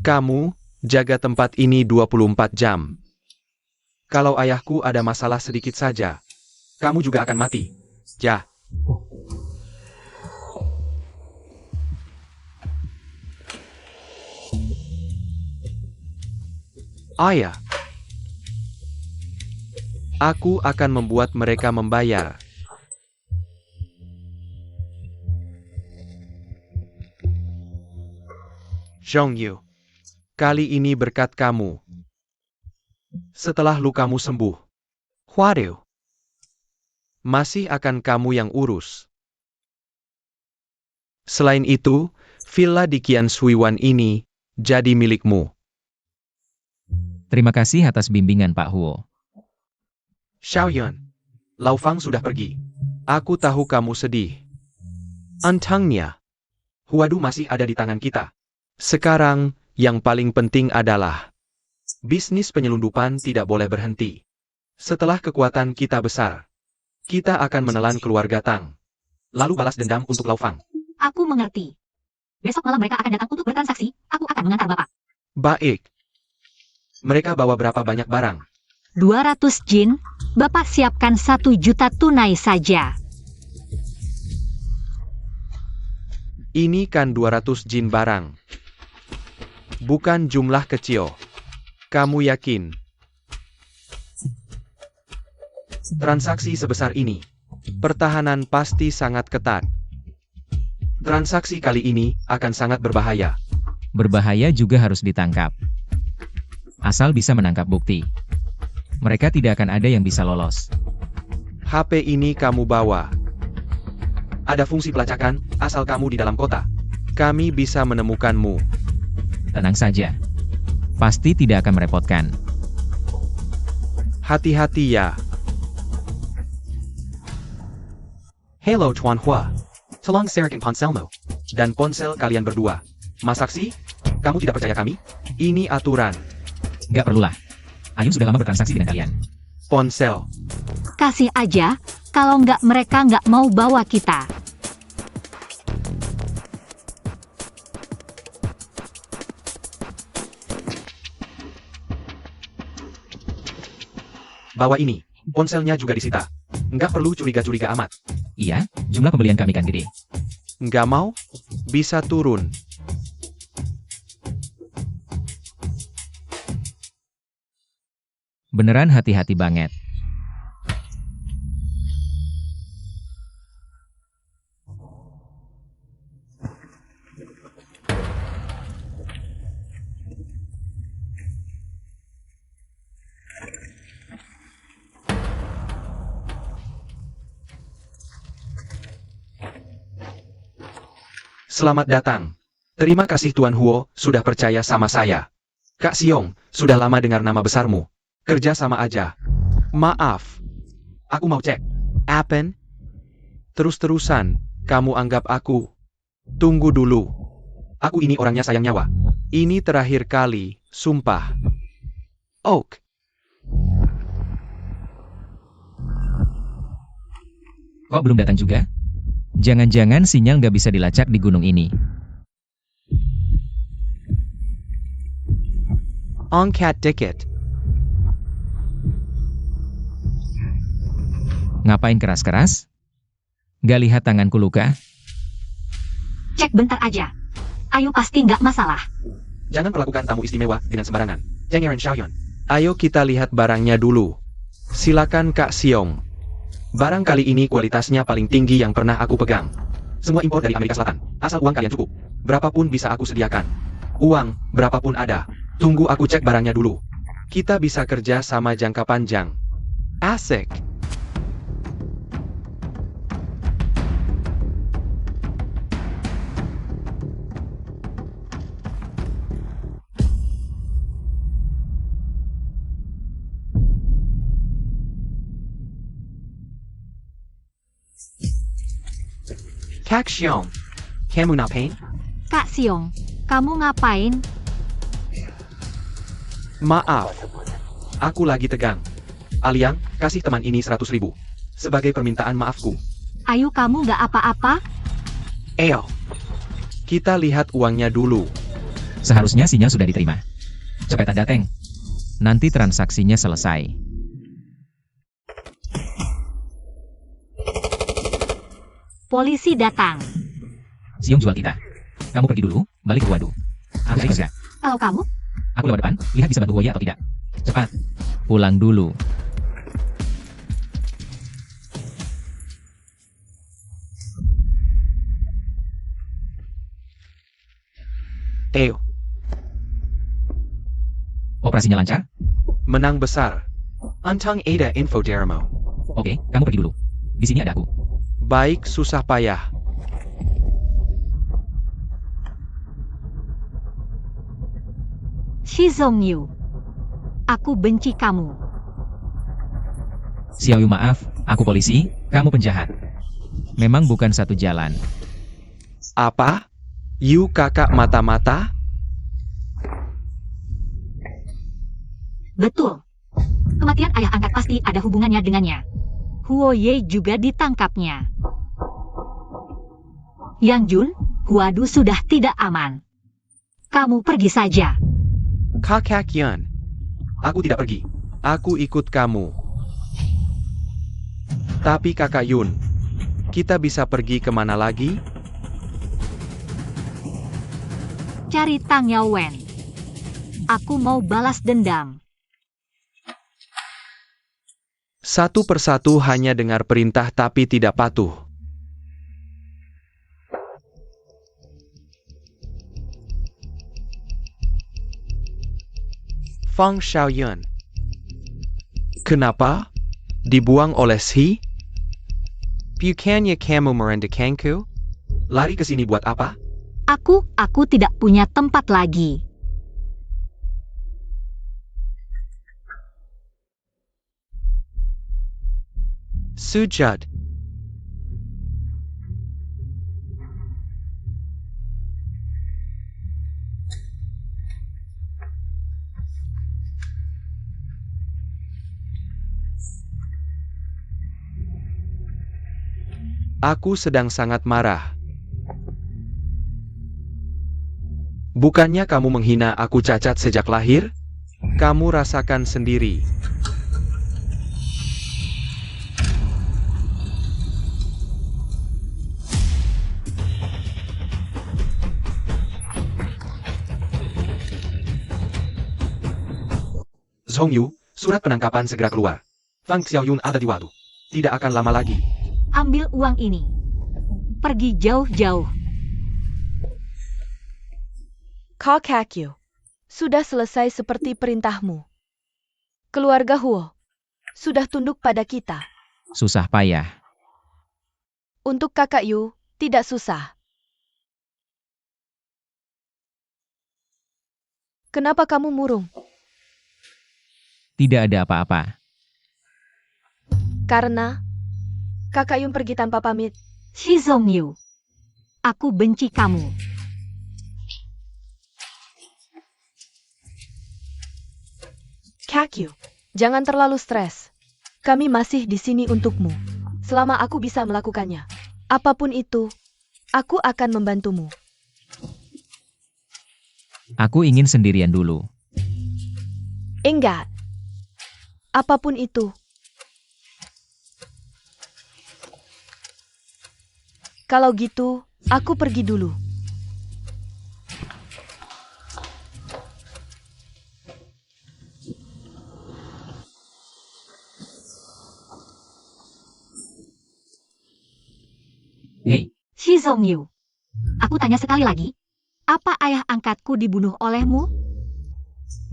Kamu, jaga tempat ini 24 jam. Kalau ayahku ada masalah sedikit saja, kamu juga akan mati. Ya. Ayah. Aku akan membuat mereka membayar. Zhongyu, kali ini berkat kamu. Setelah lukamu sembuh, Huareu, masih akan kamu yang urus. Selain itu, villa di Qian Shui Wan ini jadi milikmu. Terima kasih atas bimbingan Pak Huo. Xiaoyun, Lao Fang sudah pergi. Aku tahu kamu sedih. Antangnya, Huadu masih ada di tangan kita. Sekarang, yang paling penting adalah bisnis penyelundupan tidak boleh berhenti. Setelah kekuatan kita besar, kita akan menelan keluarga Tang. Lalu balas dendam untuk Lao Fang. Aku mengerti. Besok malam mereka akan datang untuk bertransaksi, aku akan mengantar Bapak. Baik. Mereka bawa berapa banyak barang? 200 jin, Bapak siapkan 1 juta tunai saja. Ini kan 200 jin barang. Bukan jumlah kecil. Kamu yakin? Transaksi sebesar ini, pertahanan pasti sangat ketat. Transaksi kali ini akan sangat berbahaya. Berbahaya juga harus ditangkap. Asal bisa menangkap bukti. Mereka tidak akan ada yang bisa lolos. HP ini kamu bawa. Ada fungsi pelacakan, asal kamu di dalam kota. Kami bisa menemukanmu. Tenang saja. Pasti tidak akan merepotkan. Hati-hati ya. Hello Tuan Hua. Tolong serahkan ponselmu. Dan ponsel kalian berdua. Mas Saksi, kamu tidak percaya kami? Ini aturan. Gak perlulah. Ayun sudah lama bertransaksi dengan kalian. Ponsel. Kasih aja, kalau nggak mereka nggak mau bawa kita. Bawa ini. Ponselnya juga disita. Nggak perlu curiga-curiga amat. Iya, jumlah pembelian kami kan gede. Nggak mau? Bisa turun. Beneran hati-hati banget. Selamat datang. Terima kasih Tuan Huo, sudah percaya sama saya. Kak Siong, sudah lama dengar nama besarmu. Kerja sama aja. Maaf. Aku mau cek. Apen? Terus-terusan, kamu anggap aku. Tunggu dulu. Aku ini orangnya sayang nyawa. Ini terakhir kali, sumpah. Oak. Kok belum datang juga? Jangan-jangan sinyal nggak bisa dilacak di gunung ini. Angkat dikit. Ngapain keras-keras? Gak lihat tanganku luka? Cek bentar aja. Ayo pasti nggak masalah. Jangan perlakukan tamu istimewa dengan sembarangan. Zheng Aaron Xiaoyun. Ayo kita lihat barangnya dulu. Silakan Kak Siong. Barang kali ini kualitasnya paling tinggi yang pernah aku pegang. Semua impor dari Amerika Selatan. Asal uang kalian cukup. Berapapun bisa aku sediakan. Uang, berapapun ada. Tunggu aku cek barangnya dulu. Kita bisa kerja sama jangka panjang. Asik. Kak Siong, kamu ngapain? Kak Siong, kamu ngapain? Maaf, aku lagi tegang. Aliang, kasih teman ini 100.000. Sebagai permintaan maafku. Ayo kamu nggak apa-apa? Eyo. Kita lihat uangnya dulu. Seharusnya sinyal sudah diterima. Cepetan dateng. Nanti transaksinya selesai. Polisi datang. Siung jual kita. Kamu pergi dulu, balik ke Wadu. Aku bisa. Kalau kamu? Aku lewat depan, lihat bisa bantu Woya atau tidak. Cepat. Pulang dulu. Eyo. Operasinya lancar? Menang besar. Antang Ada Info Dermo. Oke, kamu pergi dulu. Di sini ada aku. Baik susah payah. Shizong Yu. Aku benci kamu. Xiaoyu maaf, aku polisi, kamu penjahat. Memang bukan satu jalan. Apa? You kakak mata-mata? Betul. Kematian ayah angkat pasti ada hubungannya dengannya. Huo Ye juga ditangkapnya. Yang Jun, Huadu sudah tidak aman. Kamu pergi saja. Kakak Yun. Aku tidak pergi. Aku ikut kamu. Tapi kakak Yun, kita bisa pergi kemana lagi? Cari Tang Yao Wen. Aku mau balas dendam. Satu persatu hanya dengar perintah tapi tidak patuh. Fang Xiaoyun. Kenapa? Dibuang oleh si? Bukannya kamu merendahkanku? Lari ke sini buat apa? Aku tidak punya tempat lagi. Sujud. Aku sedang sangat marah. Bukannya kamu menghina aku cacat sejak lahir? Kamu rasakan sendiri. Zhongyu, surat penangkapan segera keluar. Fang Xiaoyun ada di Wadu. Tidak akan lama lagi. Ambil uang ini. Pergi jauh-jauh. Kakakyu, sudah selesai seperti perintahmu. Keluarga Huo sudah tunduk pada kita. Susah payah. Untuk kakak Yu, tidak susah. Kenapa kamu murung? Tidak ada apa-apa. Karena kakak Yun pergi tanpa pamit. Shizongyu. Aku benci kamu. Kakyu, jangan terlalu stres. Kami masih di sini untukmu. Selama aku bisa melakukannya. Apapun itu, aku akan membantumu. Aku ingin sendirian dulu. Enggak. Apapun itu. Kalau gitu, aku pergi dulu. Hei, Shizongyu. Aku tanya sekali lagi. Apa ayah angkatku dibunuh olehmu?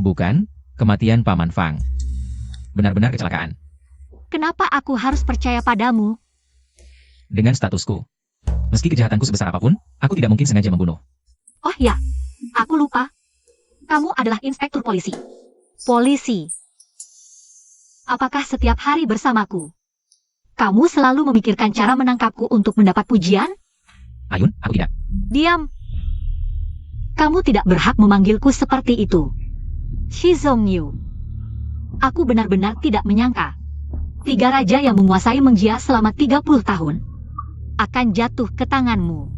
bukan, kematian Paman Fang. Benar-benar kecelakaan. Kenapa aku harus percaya padamu? Dengan statusku. Meski kejahatanku sebesar apapun, aku tidak mungkin sengaja membunuh. Oh ya, aku lupa. Kamu adalah inspektur polisi. Polisi. Apakah setiap hari bersamaku? Kamu selalu memikirkan cara menangkapku untuk mendapat pujian? Ayun, aku tidak. Diam. Kamu tidak berhak memanggilku seperti itu. Shizongyu. Aku benar-benar tidak menyangka. 3 raja yang menguasai Mengjia selama 30 tahun akan jatuh ke tanganmu.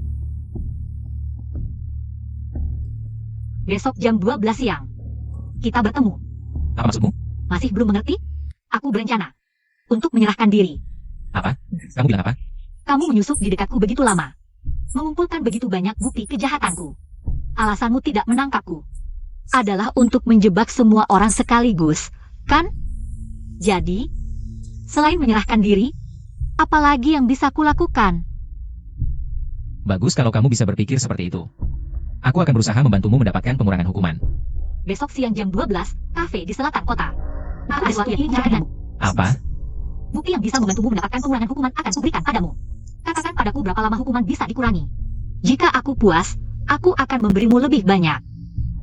Besok jam 12 siang. Kita bertemu. Apa maksudmu? Masih belum mengerti? Aku berencana untuk menyerahkan diri. Apa? Kamu bilang apa? Kamu menyusup di dekatku begitu lama. Mengumpulkan begitu banyak bukti kejahatanku. Alasanmu tidak menangkapku adalah untuk menjebak semua orang sekaligus, kan? Jadi, selain menyerahkan diri, apalagi yang bisa kulakukan? Bagus kalau kamu bisa berpikir seperti itu. Aku akan berusaha membantumu mendapatkan pengurangan hukuman. Besok siang jam 12, kafe di selatan kota. Ada sesuatu yang ingin bicarakan. Apa? Bukti yang bisa membantumu mendapatkan pengurangan hukuman akan kuberikan padamu. Katakan padaku berapa lama hukuman bisa dikurangi. Jika aku puas, aku akan memberimu lebih banyak.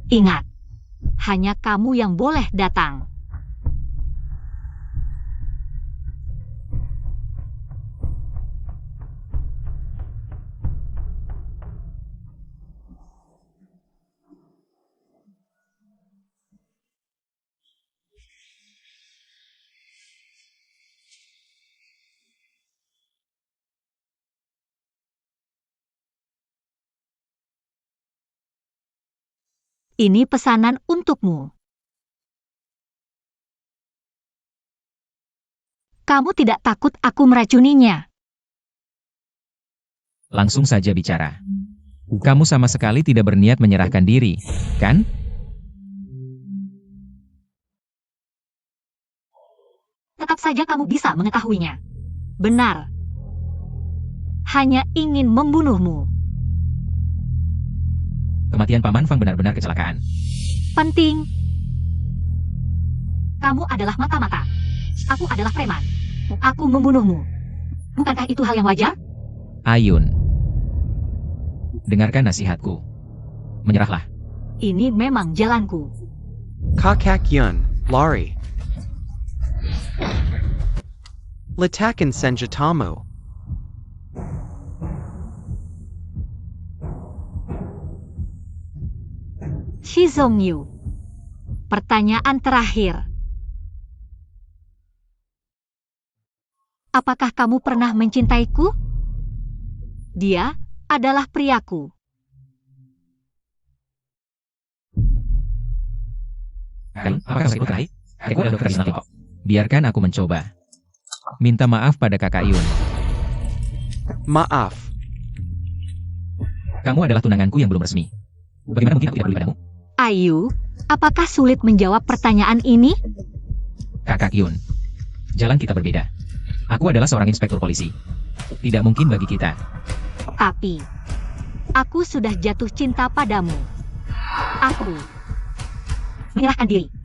Ingat, hanya kamu yang boleh datang. Ini pesanan untukmu. Kamu tidak takut aku meracuninya? Langsung saja bicara. Kamu sama sekali tidak berniat menyerahkan diri, kan? Tetap saja kamu bisa mengetahuinya. Benar. Hanya ingin membunuhmu. Kematian Paman Fang benar-benar kecelakaan. Penting. Kamu adalah mata-mata. Aku adalah preman. Aku membunuhmu. Bukankah itu hal yang wajar? Ayun. Dengarkan nasihatku. Menyerahlah. Ini memang jalanku. Kakak Yun, lari. Letakkan senjatamu. Shizong Yu. Pertanyaan terakhir. Apakah kamu pernah mencintaiku? Dia adalah priaku. Apakah itu terkait? Aku adalah dokter Islam kok. Biarkan aku mencoba. Minta maaf pada kakak Yun. Maaf. Kamu adalah tunanganku yang belum resmi. Bagaimana mungkin aku tidak peduli padamu? Ayu, apakah sulit menjawab pertanyaan ini? Kakak Yun. Jalan kita berbeda. Aku adalah seorang inspektur polisi. Tidak mungkin bagi kita. Tapi, aku sudah jatuh cinta padamu. Aku menyerahkan diri.